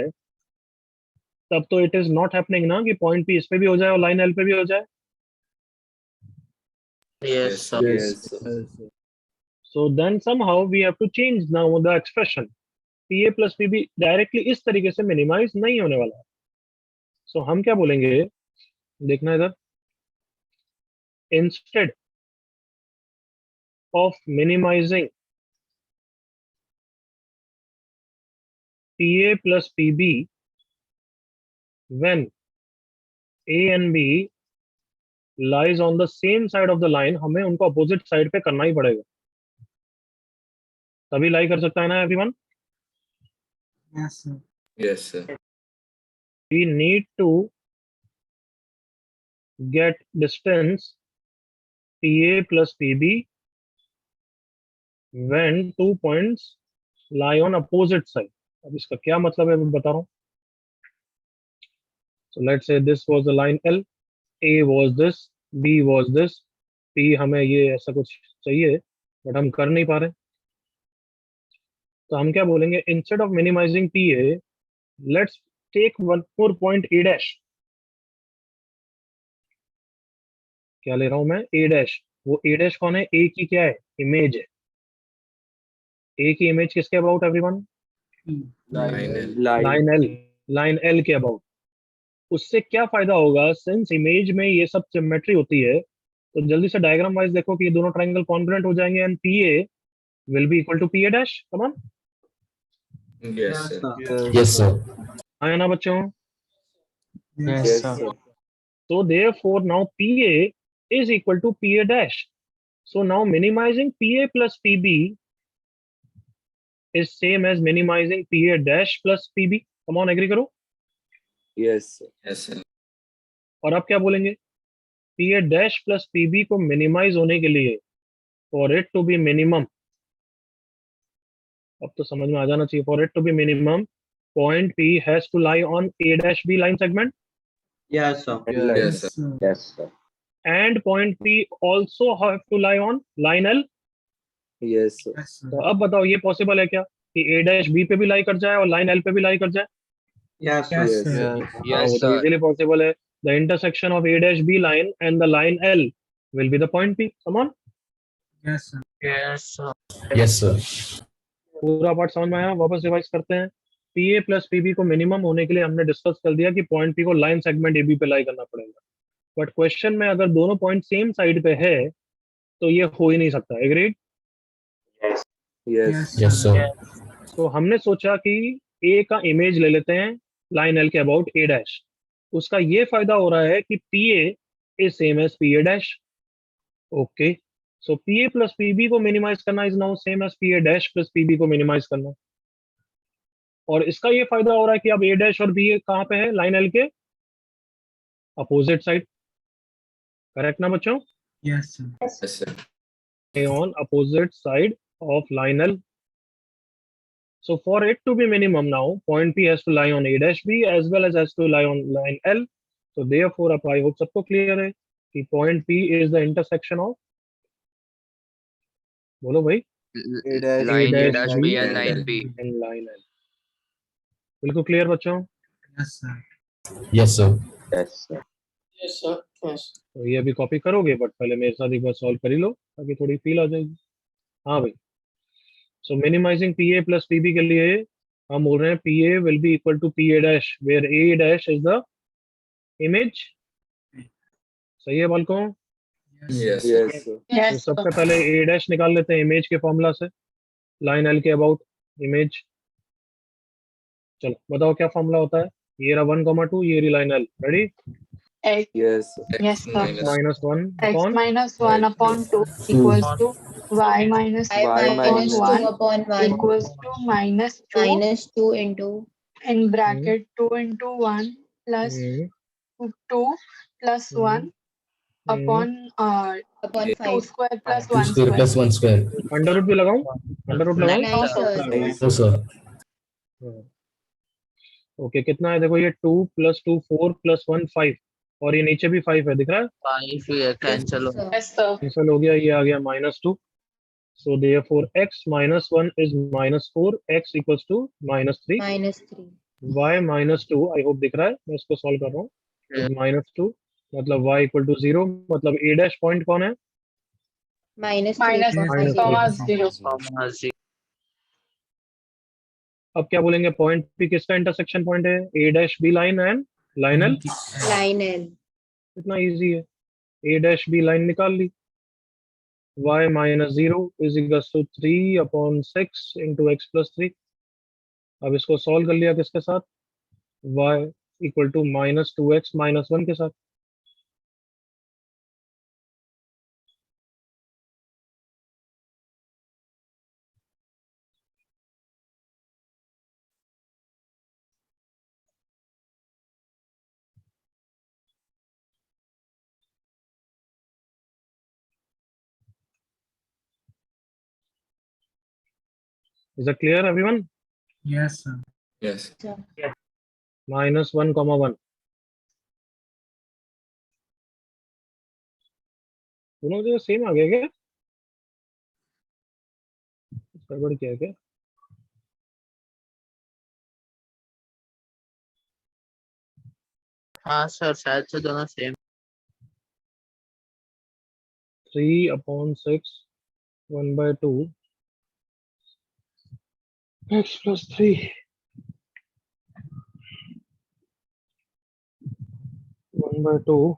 तब तो इट इज नॉट हैपनिंग ना कि पॉइंट पी इस पे भी हो जाए और लाइन एल पे भी हो जाए। Yes, sir. Yes. Yes. So then somehow we have to change now the expression. P A plus P B directly इस तरीके से मिनिमाइज नहीं होने वाला है। सो हम क्या बोलेंगे, देखना इधर, instead of minimising P A plus P B when A and B lies on the same side of the line, हमें उनको अपोजिट साइड पे करना ही पड़ेगा, तभी लाई कर सकता है ना everyone. Yes sir. Yes, sir. We need to get distance PA plus PB when two points lie on opposite side। अब इसका क्या मतलब है मैं बता रहा हूँ। So let's say this was the line L, A was this, B was this, P हमें ये ऐसा कुछ चाहिए बट हम कर नहीं पा रहे। तो हम क्या बोलेंगे, instead of minimising PA, let's take one more point A dash. क्या ले रहा हूं मैं? A dash. वो A डैश कौन है? A की क्या है? इमेज है। A की इमेज किसके about everyone? Line L. Line L. Line L के अबाउट। उससे क्या फायदा होगा? सिंस इमेज में ये सब सिमेट्री होती है तो जल्दी से डायग्राम वाइज देखो कि ये दोनों ट्रायंगल कॉन्ग्रुएंट हो जाएंगे and PA will be equal to PA dash. Come on. Yes, sir. Yes, sir. आया ना बच्चों? Yes, Yes, sir. sir. So therefore now PA is equal to PA dash. So now minimizing PA plus PB is same as minimizing PA dash plus PB. Come on, agree करो. Yes, sir. Yes, sir. और आप क्या बोलेंगे? PA dash plus PB को minimise होने के लिए for it to be minimum, अब तो समझ में आ जाना चाहिए, for it to be minimum point P has to lie on A dash B line segment Yes, sir. Yes, sir. sir. Yes, sir. and point P also have to lie on line L. Yes, sir. Yes, sir. तो अब बताओ ये possible है क्या कि A dash B पे भी लाई कर जाए और लाइन L पे भी लाई कर जाए? Yes, sir. Yes, Yes, sir. sir. हाँ, Yes, वो तो sir. इजीली पॉसिबल है. The intersection of A dash B line and the line L will be the point P. Come on. Yes, sir. Yes, sir. Yes, sir. पूरा part समझ में आया? वापस revise करते हैं. PA प्लस PB को minimum होने के लिए हमने डिस्कस कर दिया कि पॉइंट P को लाइन सेगमेंट AB पे लाई करना पड़ेगा. बट क्वेश्चन में अगर दोनों पॉइंट सेम साइड पे है तो ये हो ही नहीं सकता. एग्रीड? Yes. Yes, sir. तो हमने सोचा कि A का इमेज ले लेते हैं लाइन L के अबाउट A डैश. उसका ये फायदा हो रहा है कि PA is same as PA dash. Okay, so PA plus PB को मिनिमाइज करना is now same as PA dash plus PB को मिनिमाइज करना. और इसका ये फायदा हो रहा है कि अब A डैश और B कहाँ पे है? लाइन L के अपोजिट साइड. करेक्ट ना बच्चों? Yes, sir. Yes, sir. On opposite side of line L. So for it to be minimum now, point P has to lie on A dash B as well as has to lie on line L. So therefore, अब I hope सबको clear है कि point P is the intersection of, बोलो भाई, Line A A dash dash B B and line B. and line L. बिल्कुल clear बच्चों? Yes, sir. Yes, sir. Yes, sir. Yes, sir. Yes. तो ये अभी कॉपी करोगे बट पहले मेरे साथ एक बार सॉल्व कर ही लो ताकि थोड़ी फील आ जाएगी. हाँ भाई. सो मिनिमाइजिंग PA प्लस PB के लिए हम बोल रहे हैं PA will be equal to PA dash where A dash is the image. सही है बालकों? Yes, yes, sir. तो Yes, sir. सबसे पहले A dash निकाल लेते हैं इमेज के फॉर्मूला से, लाइन L के अबाउट इमेज. चलो बताओ क्या फॉर्मूला होता है. ये रहा 1,2, ये रही line L. Ready? X, Yes. Yes, sir. X minus 1 X upon minus 1 upon 2 equals to Y minus Y minus 1 upon 1 equals to minus 2 minus 2 into in bracket 2 into 1 plus 2 plus 1 upon upon 2 5. square plus 2 1 square square. plus 1 square. Under root भी लगाऊं? Under root लगाऊं? Nice, sir. No, sir. Okay, कितना है देखो, ये 2 plus 2 4 plus 1 5 और ये नीचे भी 5 है, दिख रहा है? 5 ये cancel हो. Sir. Yes, sir. कैंसिल हो गया, ये आ गया -2. So therefore x minus 1 is -4, x equals to -3. Minus 3. y -2 I hope दिख रहा है, मैं इसको सॉल्व कर रहा हूँ. -2 मतलब y equal to 0, मतलब a dash पॉइंट कौन है? Minus 3. Minus Minus 3, comma 3. 0. Comma 0. अब क्या बोलेंगे, पॉइंट p किसका इंटरसेक्शन पॉइंट है? a dash b line and line l. Line L. इतना इजी है, a dash b लाइन निकाल ली. y minus 0 is equals to 3 upon 6 into x plus 3. अब इसको सॉल्व कर लिया किसके साथ? y equal to -2x minus 1 के साथ. Is that clear everyone? Yes, sir. Yes. -1, 1. दोनों जगह सेम आ गया क्या? गड़बड़ क्या है क्या? हाँ सर, शायद से दोनों same. 3 upon 6 1/2 x plus 3 1/2 x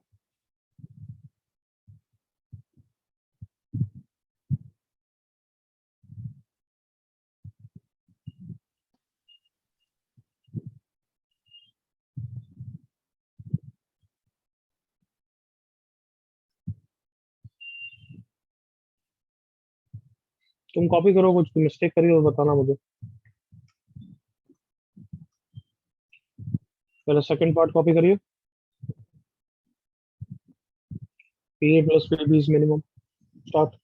तुम कॉपी करो, कुछ मिस्टेक करी हो बताना मुझे। पहले सेकंड पार्ट कॉपी करिए। P A plus P B is minimum. Start.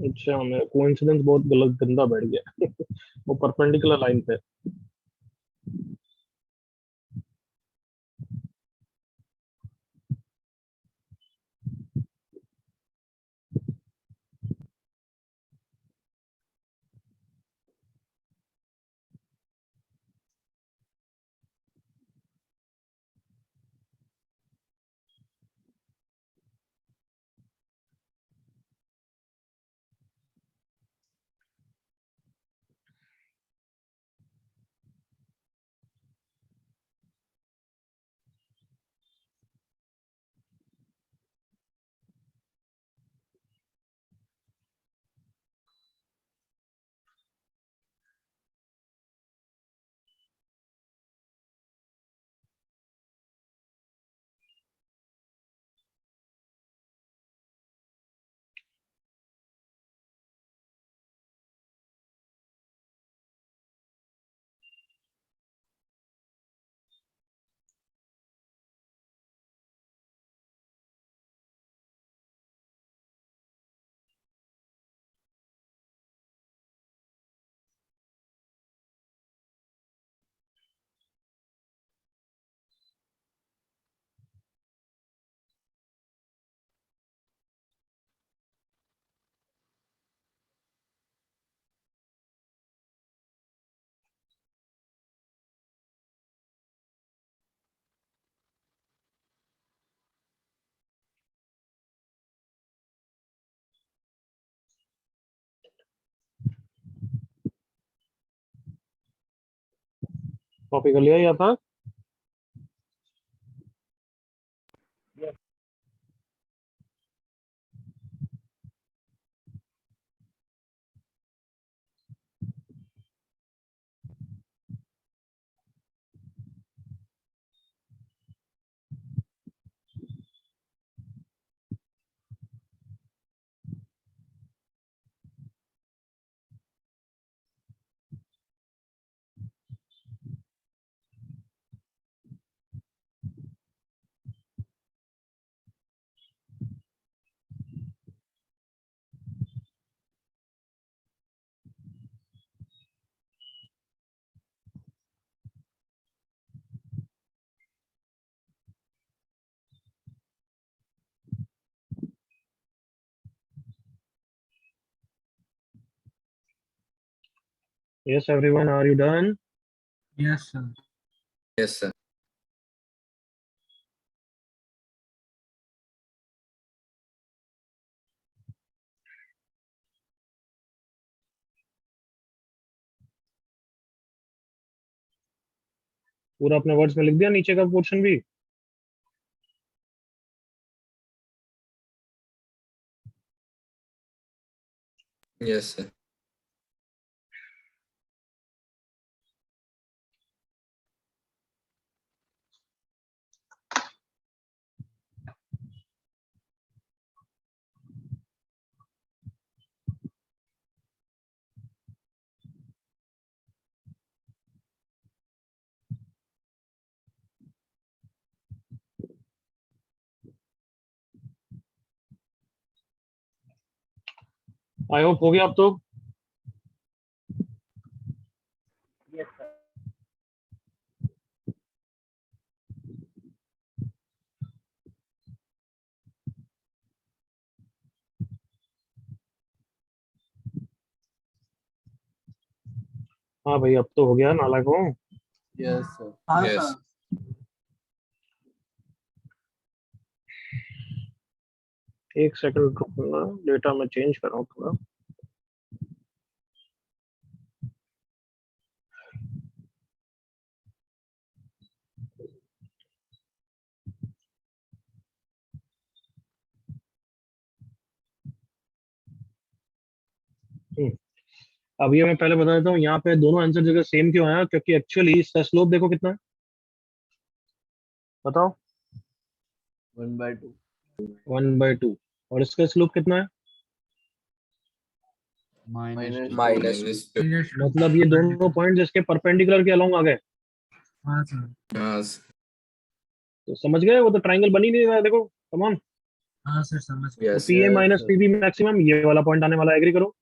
अच्छा, मेरा कोइंसिडेंस बहुत गलत गंदा बैठ गया। वो परपेंडिकुलर लाइन पे। कॉपी कर लिया या था? Yes, everyone, are you done? Yes, sir. Yes, sir. पूरा अपने वर्ड्स में लिख दिया नीचे का पोर्शन भी? Yes, sir. आई होप हो गया अब तो। हाँ भाई अब तो हो गया नालायकों। Yes sir. हाँ Yes. सर। एक सेकंड रुकना, डेटा में चेंज कर रहा हूँ थोड़ा। अब ये मैं पहले बता देता हूँ, यहाँ पे दोनों आंसर जगह सेम क्यों आया, क्योंकि एक्चुअली इसका स्लोप देखो कितना है, बताओ। 1/2। 1/2। और इसका स्लोप कितना है? -2। -2. मतलब ये दोनों पॉइंट जिसके परपेंडिकुलर के अलोंग आ गए। हाँ सर। Yes. तो समझ गए, वो तो ट्राइंगल बन ही नहीं रहा है, देखो कम ऑन। हाँ सर समझ गया। तो Yes. P A Yes, minus sir. P B maximum ये वाला पॉइंट आने वाला, एग्री करो।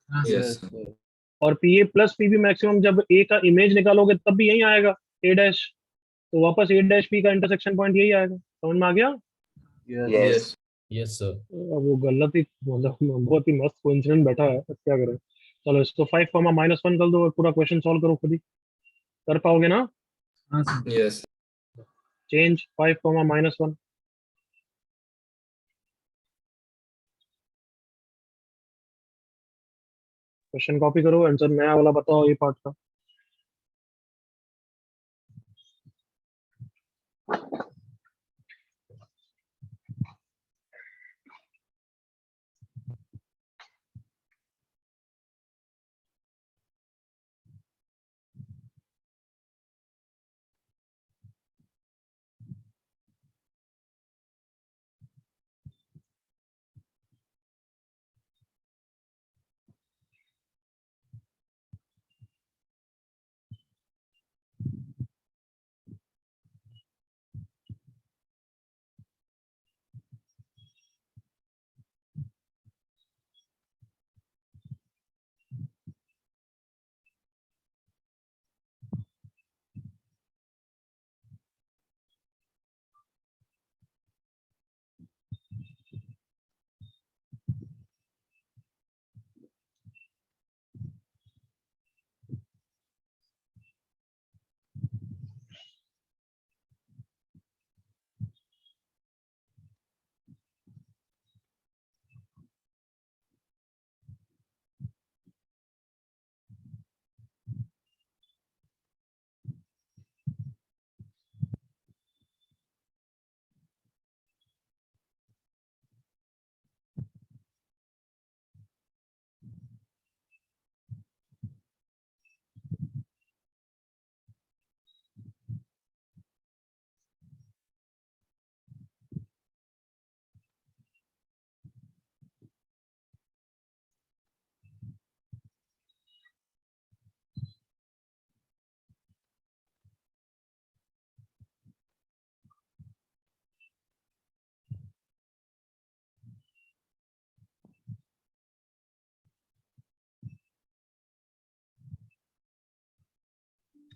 हाँ सर। Yes. Yes sir. और P A plus P B maximum जब ए का इमेज निकालोगे तब भी यही आएगा, ए डैश। तो वापस ए डैश पी का इंटरसेक्शन पॉइंट यही आएगा, समझ में आ गया। यस। Yes. Yes, sir. अब वो गलत ही मतलब बहुत ही मस्त कोइंसिडेंट बैठा है, अब क्या करें। चलो इसको 5, -1 कर दो और पूरा क्वेश्चन सॉल्व करो खुद ही, कर पाओगे ना। हाँ sir. Yes. Change 5, -1। Question copy करो, आंसर नया वाला बताओ ये पार्ट का।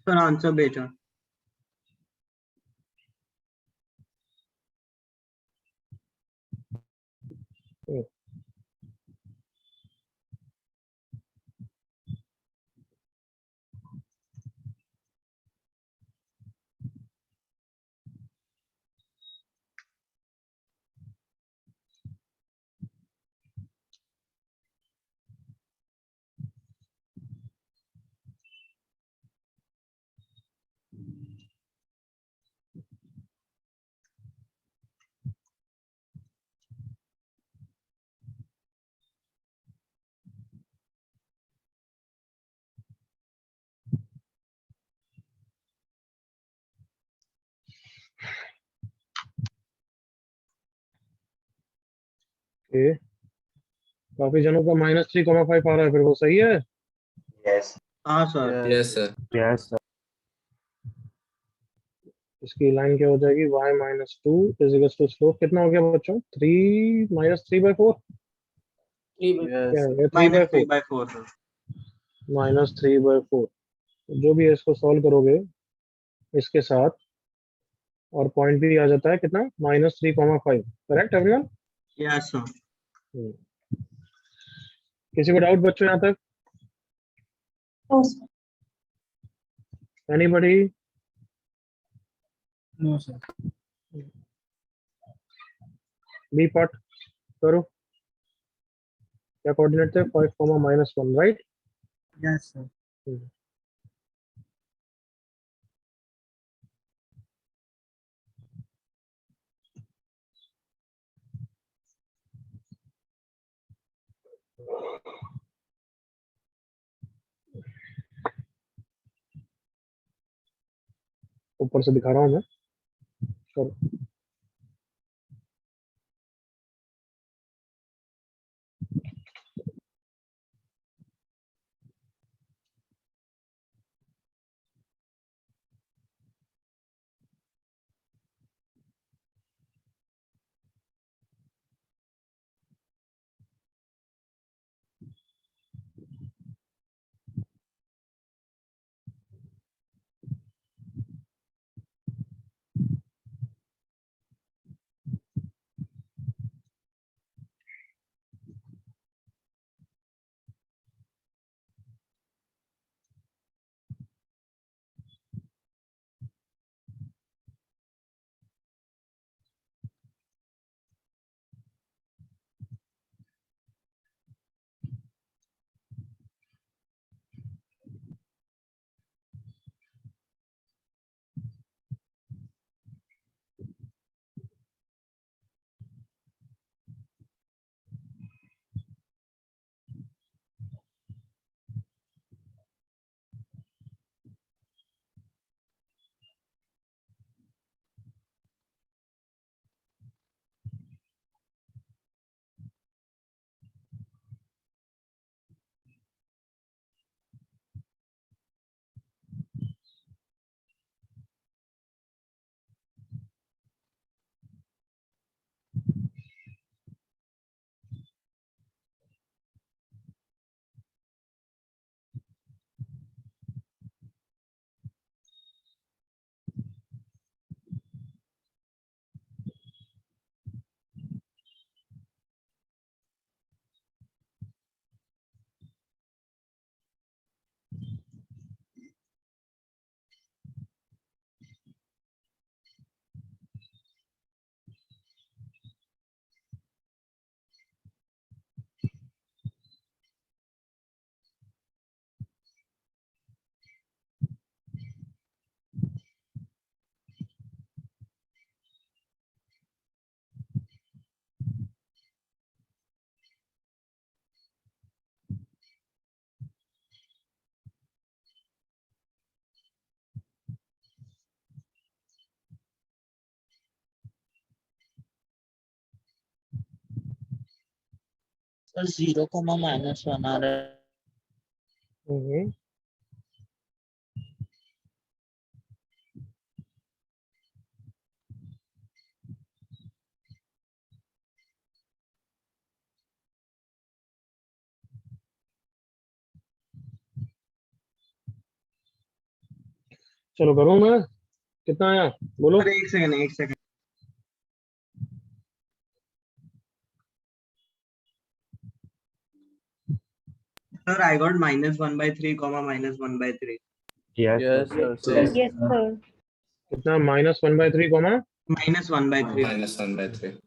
सर आंसर भेजा। ओके, काफी जनों का -3,5 आ रहा है, फिर वो सही है। हाँ सर। Yes, sir. इसकी लाइन क्या हो जाएगी, y-2 is equal to slope कितना हो गया बच्चों, 3 -3/4। Yes. क्या है? 3 by minus 3 4 by 4 sir. -3/4 जो भी है इसको सॉल्व करोगे इसके साथ और पॉइंट भी आ जाता है कितना -3,5 करेक्ट एवरीवन। Yes sir. किसी को डाउट बच्चों यहाँ तक No, sir. Anybody? No, sir. B part करो क्या कोऑर्डिनेट थे 5, -1 राइट। Yes, sir. ऊपर से दिखा रहा हूँ मैं करो। सर 0, -1 आ रहा है। चलो करूँ मैं कितना आया बोलो। Sir, एक second sir, I got -1/3 -1/3 Yes, Yes, sir. sir. Yes, sir. कितना -1/3 -1/3 -1/3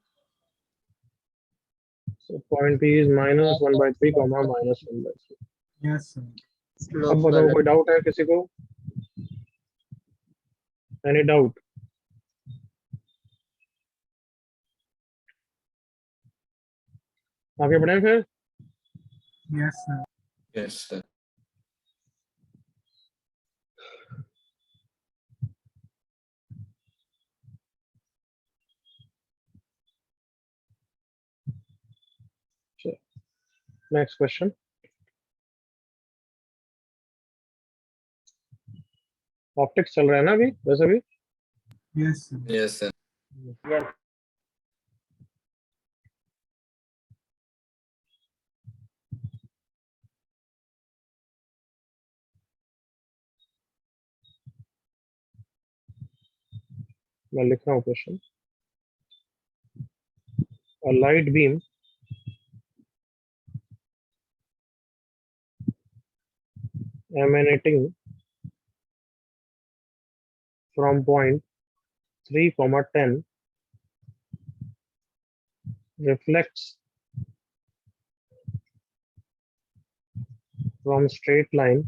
point P is -1/3 -1/3। Yes, sir. अब बताओ कोई डाउट है किसी को? Any doubt? आगे बढ़े फिर। Yes, sir. Yes, sir. Next question. Optics चल रहा है ना अभी वैसे भी। Yes, sir. Yes, sir. मैं लिख रहा हूँ question. A light beam emanating from point 3, 10 reflects from straight line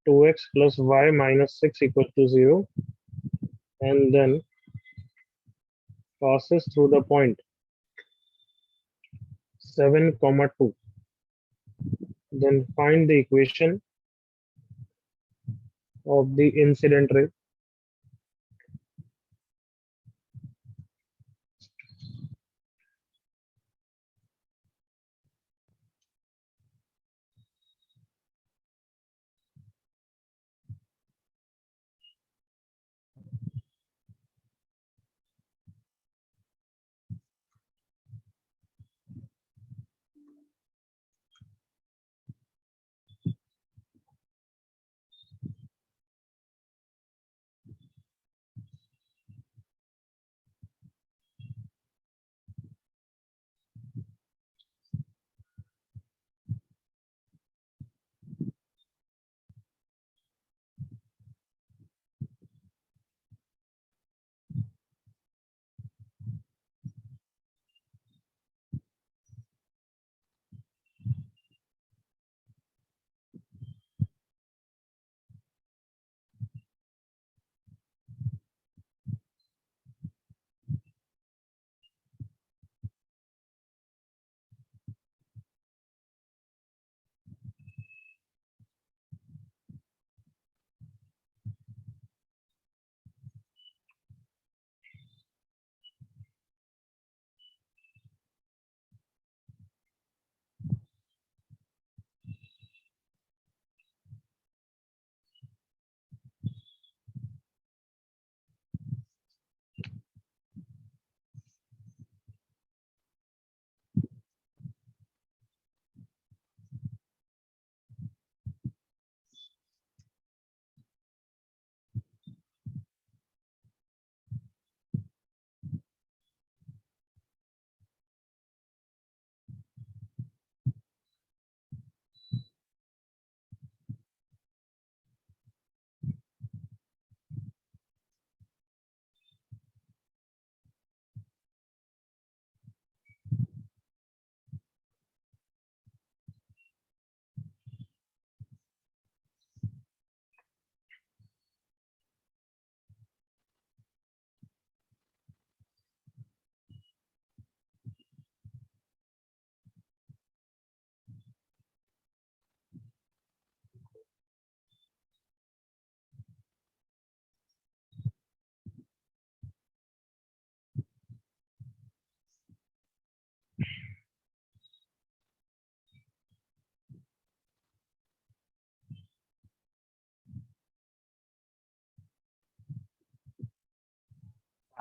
2x plus y minus 6 equal to 0, and then passes through the point 7, 2. Then find the equation of the incident ray.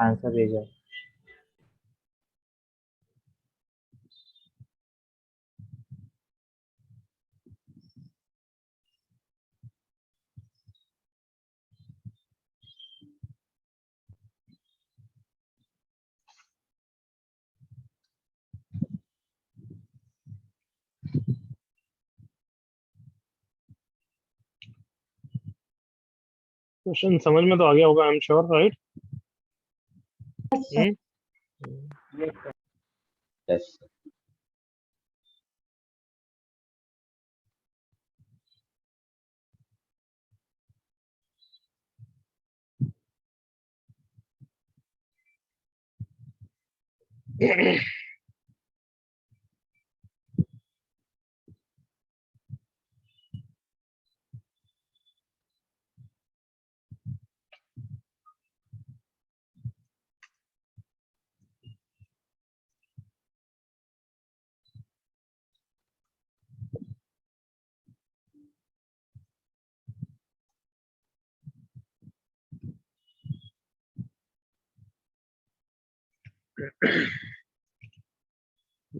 Answer भेजा. Question समझ में तो आ गया होगा, I am sure, right? Yes.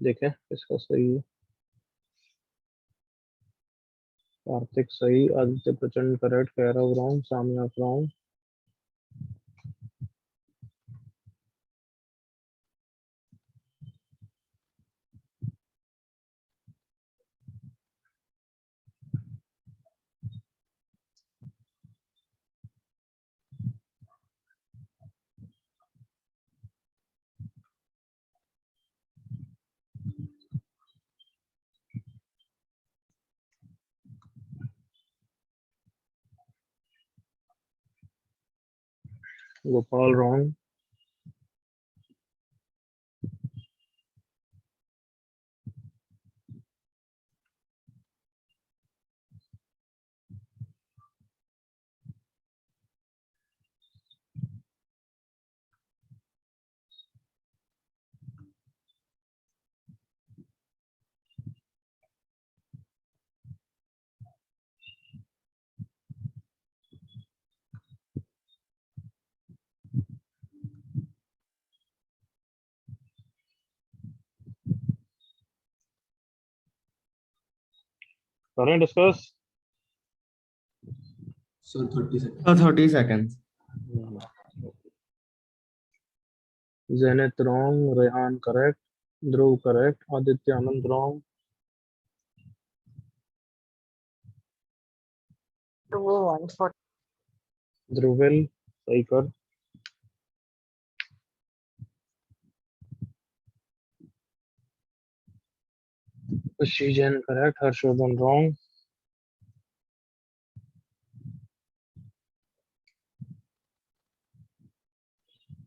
देखें इसका सही है. कार्तिक सही, आदित्य प्रचंड correct, Kairav wrong, Samya wrong. Gopal wrong. करें discuss? So 30 seconds. 30 seconds. Zenith wrong. Rehan correct. Dhruv correct. Aditya Anand wrong. Dhruvil सही कर. Shijan correct. Harshodhan wrong.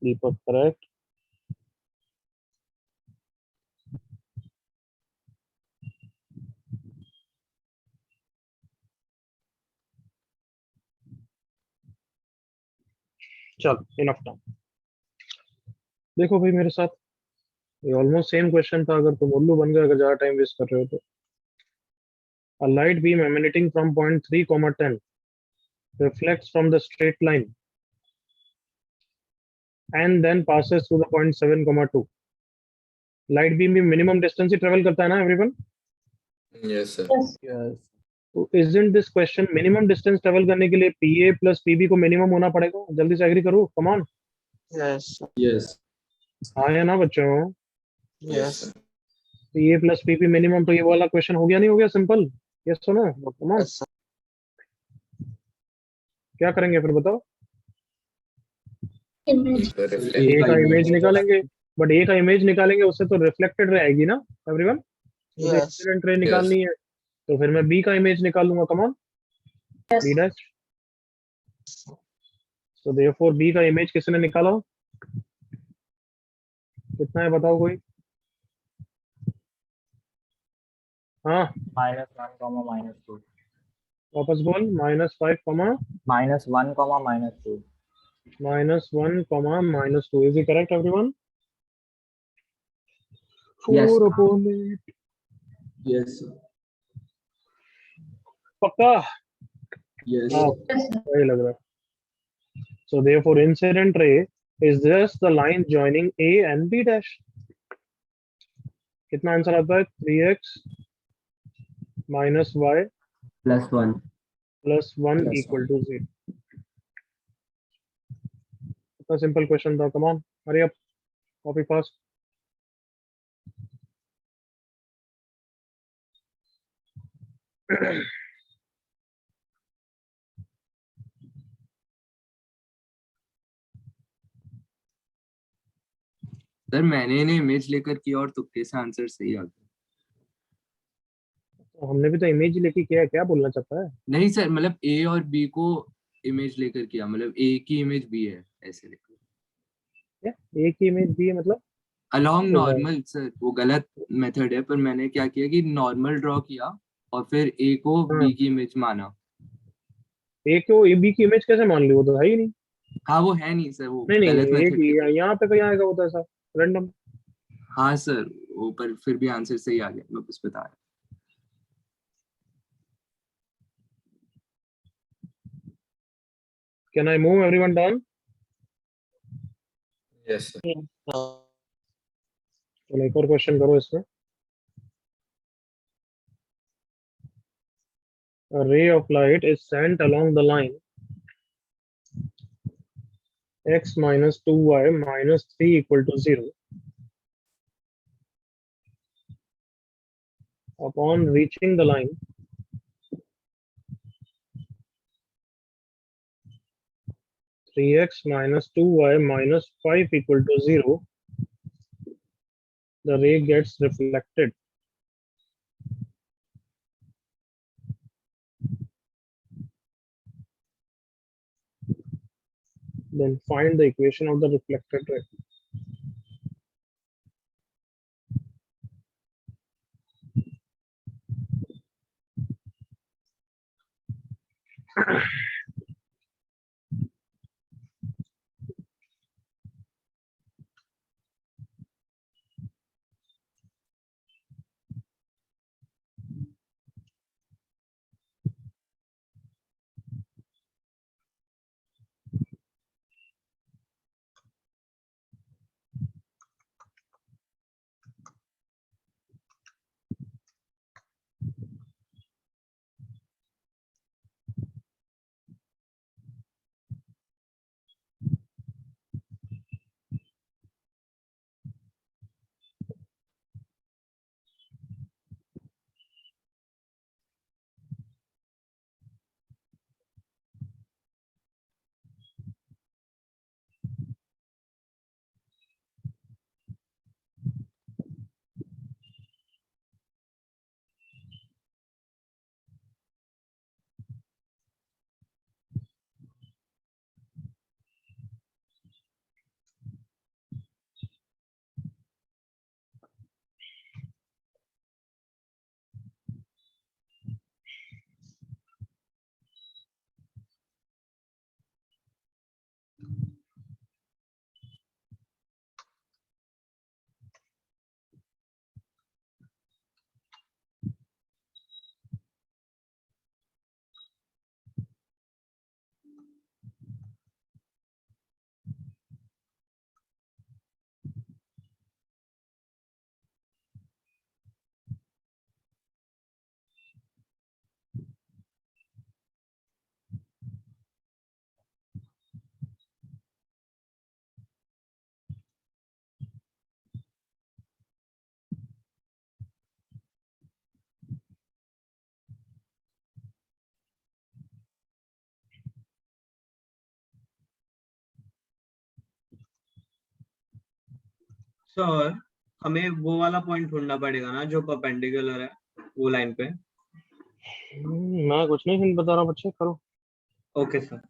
Deepak correct. चल इनफ टाइम. देखो भाई मेरे साथ ये ऑलमोस्ट सेम क्वेश्चन था. अगर तुम उल्लू बन गए अगर ज्यादा टाइम वेस्ट कर रहे हो तो. A light beam emanating from point 3, 10 reflects from the straight line and then passes through the point 7, 2. Light beam भी minimum distance ही travel करता है ना everyone? Yes, sir. Yes. तो isn't this question minimum distance travel करने के लिए PA plus PB को minimum होना पड़ेगा? जल्दी से agree करो. Come on. Yes. हाँ या ना बच्चों? Yes, sir. PA plus PB minimum तो ये वाला question हो गया नहीं हो गया simple? Yes or no? Come on. क्या करेंगे फिर बताओ? Image. एक reflect. ए का इमेज निकालेंगे. बट ए का इमेज निकालेंगे उससे तो रिफ्लेक्टेड रहेगी ना एवरीवन. इंसिडेंट रे निकालनी है तो फिर मैं बी का इमेज निकालूंगा. Come on. B dash. So therefore B का इमेज किसने निकाला? कितना है बताओ कोई? हाँ -1, -2. वापस बोल. -5, -1, -2. -1, -2. Is it correct everyone? Yes. 4 upon 8. Yes, sir. पक्का? Yes. हाँ वही लग रहा है. So therefore incident ray is just the line joining A and B dash. कितना आंसर आता है? 3x minus y +1. plus 1 Plus equal to 0. इतना सिंपल क्वेश्चन था. Come on hurry up. Copy fast. Sir मैंने इन्हें इमेज लेकर किया और तुक्के से आंसर सही आ गया. तो हमने भी तो इमेज लेके किया है. क्या बोलना चाहता है? नहीं सर, मतलब ए और बी को इमेज लेकर किया, मतलब ए की इमेज बी है ऐसे लेकर. क्या एक ही इमेज भी है मतलब? अलोंग तो है. नॉर्मल सर, वो गलत मेथड है, पर मैंने क्या किया कि नॉर्मल ड्रॉ किया और फिर ए को हाँ. बी की इमेज माना. ए को ए बी की इमेज कैसे मान ली? वो तो है ही नहीं. हाँ वो है नहीं सर, वो नहीं नहीं गलत एक मेथड. यहाँ पे कहीं आएगा वो तो ऐसा रैंडम. हाँ सर, वो पर फिर भी आंसर सही आ गया, मैं बस बता रहा. Can I move everyone down? Yes sir. चलो एक और क्वेश्चन करो इसमें. A ray of light is sent along the line x minus 2y minus 3 equal to 0. Upon reaching the line, three x minus 2y minus 5 equal to 0, the ray gets reflected. Then find the equation of the reflected ray. Sir हमें वो वाला point ढूंढना पड़ेगा ना जो perpendicular है वो line पे. मैं कुछ नहीं हिंट बता रहा हूँ, बच्चे करो. Okay sir.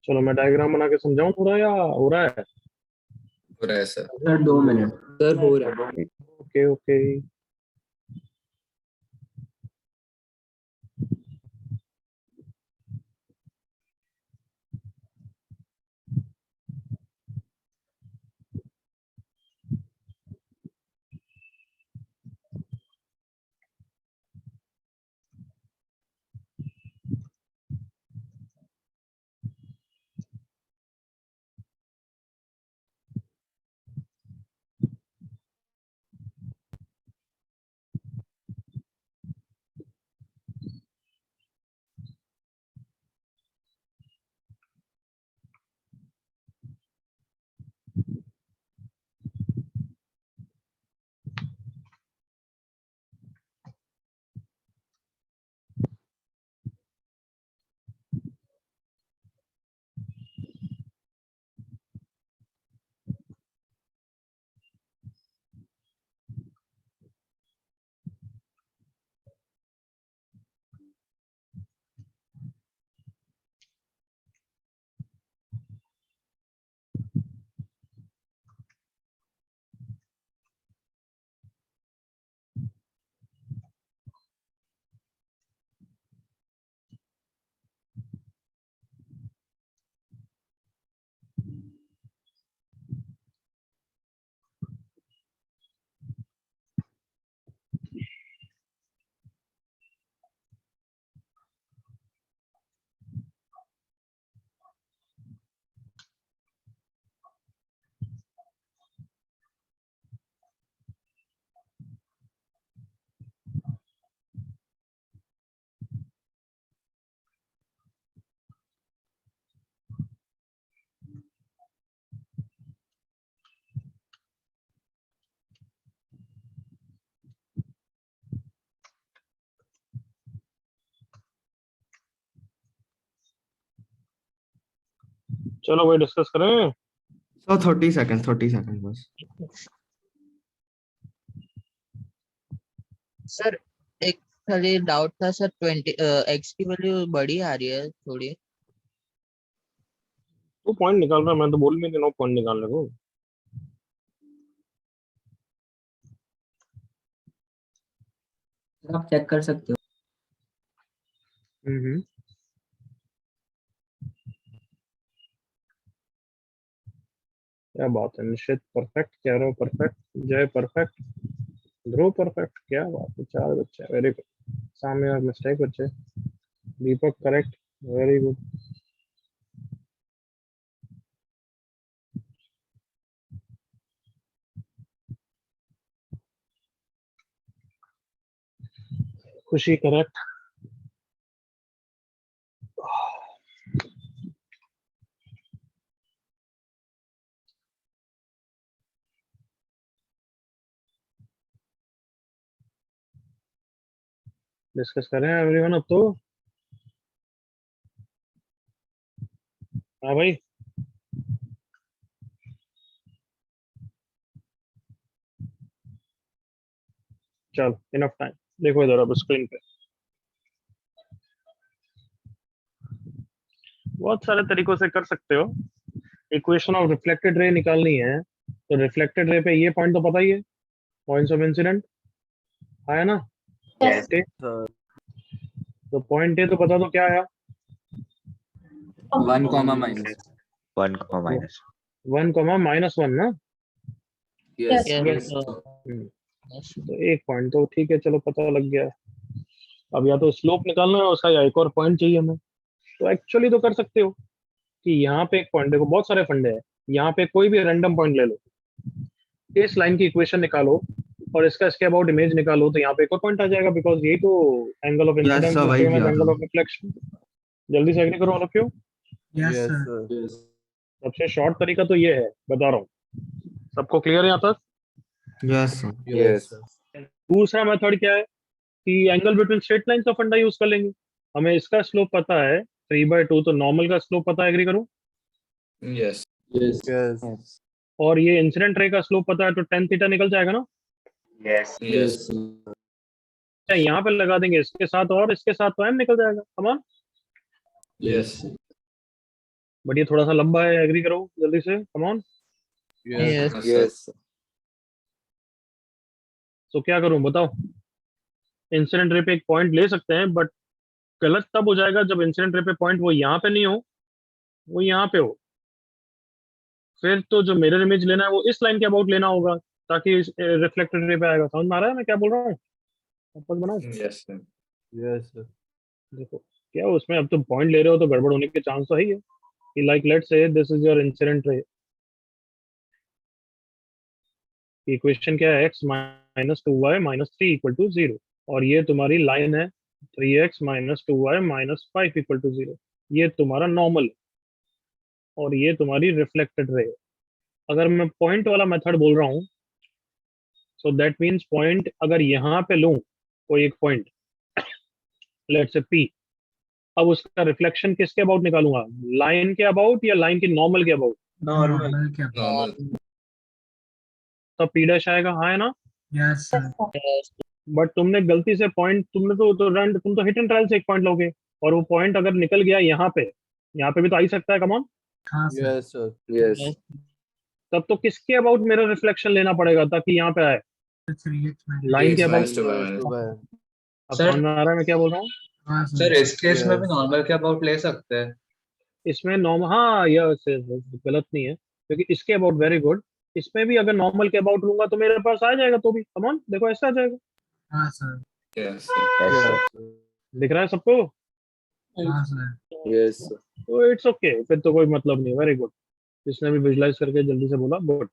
चलो मैं डायग्राम बना के समझाऊं थोड़ा, या हो रहा है? हो रहा है सर. Sir 2 minute. सर हो रहा है. Okay okay. चलो भाई डिस्कस करें। So 30 seconds बस. सर एक खाली डाउट था सर, 20 एक्स की वैल्यू बड़ी आ रही है थोड़ी। तू पॉइंट निकाल रहा है, मैं तो बोल नहीं रहा हूँ पॉइंट निकालने को। आप चेक कर सकते हो। हम्म। क्या बात है, निश्चित परफेक्ट, कह रहे हो परफेक्ट, जय परफेक्ट, ध्रुव परफेक्ट, क्या बात है, 4 बच्चे, वेरी गुड। सामने और मिस्टेक बच्चे, दीपक करेक्ट, वेरी गुड। खुशी करेक्ट। डिस्कस करें एवरीवन अब तो। हाँ भाई, चल इनफ टाइम। देखो इधर अब स्क्रीन पे बहुत सारे तरीकों से कर सकते हो। इक्वेशन ऑफ रिफ्लेक्टेड रे निकालनी है तो रिफ्लेक्टेड रे पे ये पॉइंट तो पता ही है, पॉइंट्स ऑफ इंसिडेंट आया ना। Yes. ए, तो पॉइंट ए तो बता दो क्या आया। 1 comma minus 1 comma minus 1 comma -1 ना। Yes. यस हम्म, तो एक पॉइंट तो ठीक है, चलो पता लग गया। अब या तो स्लोप निकालना है उसका या एक और पॉइंट चाहिए हमें। तो एक्चुअली तो कर सकते हो कि यहाँ पे एक पॉइंट, देखो बहुत सारे फंडे हैं, यहाँ पे कोई भी रैंडम पॉइंट ले लो, इस लाइन की इक्वेशन निकालो और इसका इसके अबाउट इमेज निकालो, तो यहाँ पे एक और पॉइंट आ जाएगा, बिकॉज यही तो angle of Yes incidence sir, वही किया एंगल था. Of reflection. जल्दी से एग्री करो all of you. Yes, Yes, sir. sir. Yes. सबसे शॉर्ट तरीका तो ये है, बता रहा हूँ। सबको क्लियर है यहाँ तक। Yes sir. Yes. दूसरा मेथड क्या है कि एंगल बिटवीन स्ट्रेट लाइंस का फंडा यूज कर लेंगे। हमें इसका स्लोप पता है 3/2, तो नॉर्मल का स्लोप पता है, एग्री करो। yes Yes. Yes. और ये इंसिडेंट रे का स्लोप पता है, तो tan थीटा निकल जाएगा ना। yes Yes. sir. क्या यहाँ पे लगा देंगे इसके साथ और इसके साथ, तो m निकल जाएगा, कमान। Yes. बट ये थोड़ा सा लंबा है, एग्री करो जल्दी से, कमान। यस yes तो क्या करूं बताओ। इंसिडेंट रे पे एक पॉइंट ले सकते हैं, बट गलत तब हो जाएगा जब इंसिडेंट रे पे पॉइंट वो यहाँ पे नहीं हो, वो यहाँ पे हो। फिर तो जो मिरर इमेज लेना है वो इस लाइन के अबाउट लेना होगा, ताकि रिफ्लेक्टेड रे पे आएगा। समझ में आ रहा है मैं क्या बोल रहा हूँ? वापस बनाओ। yes sir Yes. sir. देखो क्या उसमें अब तुम पॉइंट ले रहे हो तो गड़बड़ होने के चांस तो है ही है कि like let's say this is your incident ray. Equation क्या है, x minus 2y minus 3 equal to 0, और ये तुम्हारी लाइन है 3x minus 2y minus 5 equal to 0। ये तुम्हारा नॉर्मल है और ये तुम्हारी रिफ्लेक्टेड रे है। अगर मैं पॉइंट वाला मेथड बोल रहा हूँ, सो दैट मीन्स पॉइंट अगर यहाँ पे लूँ कोई एक पॉइंट, लेट्स से p, अब उसका रिफ्लेक्शन किसके अबाउट निकालूंगा, लाइन के अबाउट या लाइन के नॉर्मल के अबाउट। नॉर्मल Normal क्या? normal तब p डैश आएगा, हाँ है ना। Yes, sir. बट तुमने गलती से पॉइंट, तुमने तो रैंड, तुम तो हिट एंड ट्रायल से एक पॉइंट लोगे, और वो पॉइंट अगर निकल गया यहाँ पे भी तो आ ही सकता है, कमॉन। हाँ sir. Yes, sir. Yes. तब तो किसके अबाउट मेरा रिफ्लेक्शन लेना पड़ेगा ताकि यहाँ पे आए, 3x minus. लाइन के Yes, about. minus 2y Minus minus 2y. अब सर समझ में आ रहा है मैं क्या बोल रहा हूँ। हाँ sir. सर इस केस में भी Yes. नॉर्मल के अबाउट ले सकते हैं। इसमें नॉर्मल, हाँ ये गलत नहीं है, क्योंकि इसके अबाउट वेरी गुड। इसमें भी अगर नॉर्मल के अबाउट लूंगा तो मेरे पास आ जाएगा, तो भी कमॉन देखो ऐसा आ जाएगा। हाँ sir. yes sir Yes. sir. दिख रहा है सबको? हाँ sir. Yes. sir. तो इट्स ओके, फिर तो कोई मतलब नहीं, वेरी गुड। जिसने भी विजुलाइज करके जल्दी से बोला, गुड।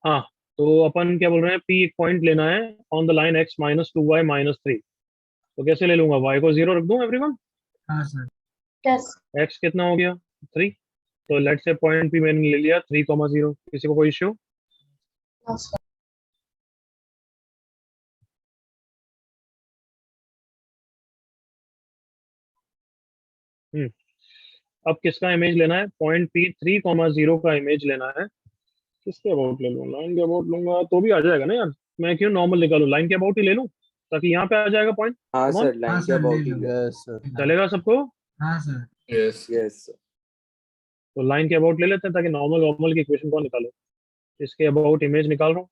हाँ, तो अपन क्या बोल रहे हैं, p एक पॉइंट लेना है on the line x minus 2y minus 3। तो कैसे ले लूंगा, y को 0 रख दूं एवरीवन। हाँ sir. Yes. x कितना हो गया 3, तो लेट से पॉइंट p मैंने ले लिया 3,0। किसी को कोई इश्यू? Yes. अब किसका इमेज लेना है? पॉइंट P3, 0 का इमेज लेना है। किसके अबाउट ले लूँ? लाइन के अबाउट लूंगा तो भी आ जाएगा ना यार, मैं क्यों नॉर्मल निकालूं? लाइन के अबाउट ही ले लूं ताकि यहाँ पे आ जाएगा पॉइंट। हाँ Come on. सर, लाइन हाँ के सर, अबाउट ले ही लो। यस सर, चलेगा सबको? हाँ सर। Yes. यस सर, तो लाइन के अबाउट ले लेते हैं ताकि नॉर्मल की इक्वेशन को निकाले। इसके अबाउट इमेज निकाल रहा हूँ।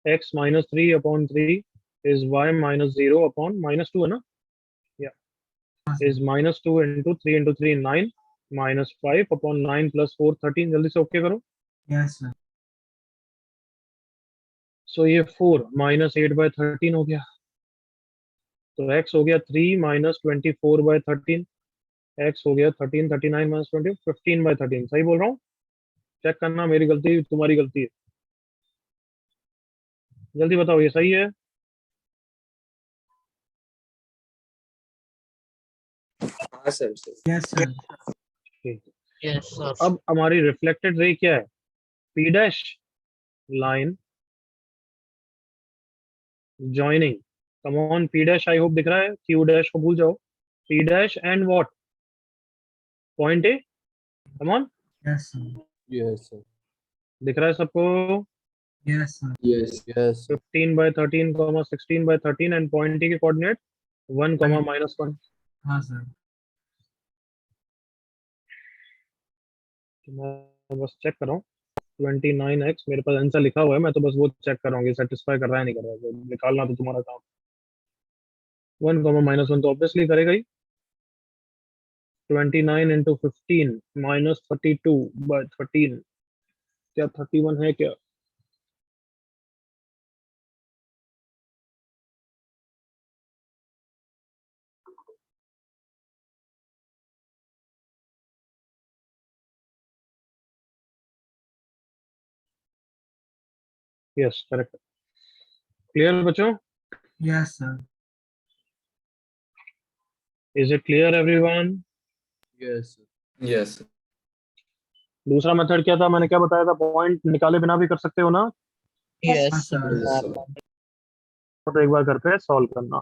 x - 3/3 is y - 0/-2 है ना? हाँ सर। is -2 × 3 × 3 9 -5/9 + 4 13। जल्दी से ओके करो। Yes sir. सो ये 4 -8/13 हो गया। तो x हो गया 3 - 24/13, x हो गया 13 39 - 20 15/13। सही बोल रहा हूँ? चेक करना, मेरी गलती तुम्हारी गलती है। जल्दी बताओ ये सही है? हाँ सर सर, यस सर। ठीक। Yes, sir. अब हमारी रिफ्लेक्टेड रे क्या है? P dash line joining. Come on, P dash I hope दिख रहा है, Q डैश को भूल जाओ। P dash and what? Point A. Come on, yes sir. Yes sir, दिख रहा है सबको? Yes sir. Yes yes 15/13, 16/13 and point A के कोऑर्डिनेट 1, -1। हाँ सर। तो मैं बस चेक कर रहा हूँ। 29x मेरे पास आंसर लिखा हुआ है, मैं तो बस वो चेक कर रहा हूँ कि सेटिस्फाई कर रहा है नहीं कर रहा है। तो निकालना तो तुम्हारा काम। 1, -1 तो ऑब्वियसली करेगा ही। 29 × 15 -32/13। क्या 31 है क्या? Yes, correct. क्लियर बच्चों? Yes sir. Is it clear everyone? Yes Yes. दूसरा मेथड क्या था? मैंने क्या बताया था? पॉइंट निकाले बिना भी कर सकते हो ना? हाँ Yes, सर। यस सर, तो एक बार करके सॉल्व करना।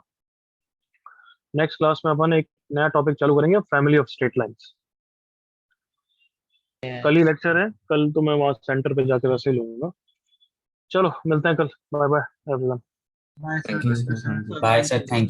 नेक्स्ट क्लास में अपन एक नया टॉपिक चालू करेंगे, फैमिली ऑफ स्ट्रेट लाइंस। कल ही लेक्चर है, कल तो मैं वहाँ सेंटर पे जाके वैसे ही लूंगा। चलो मिलते हैं कल। Bye bye everyone. Bye sir. Thank you, thank you sir. Sir. Thank you. Bye, sir. Thank you.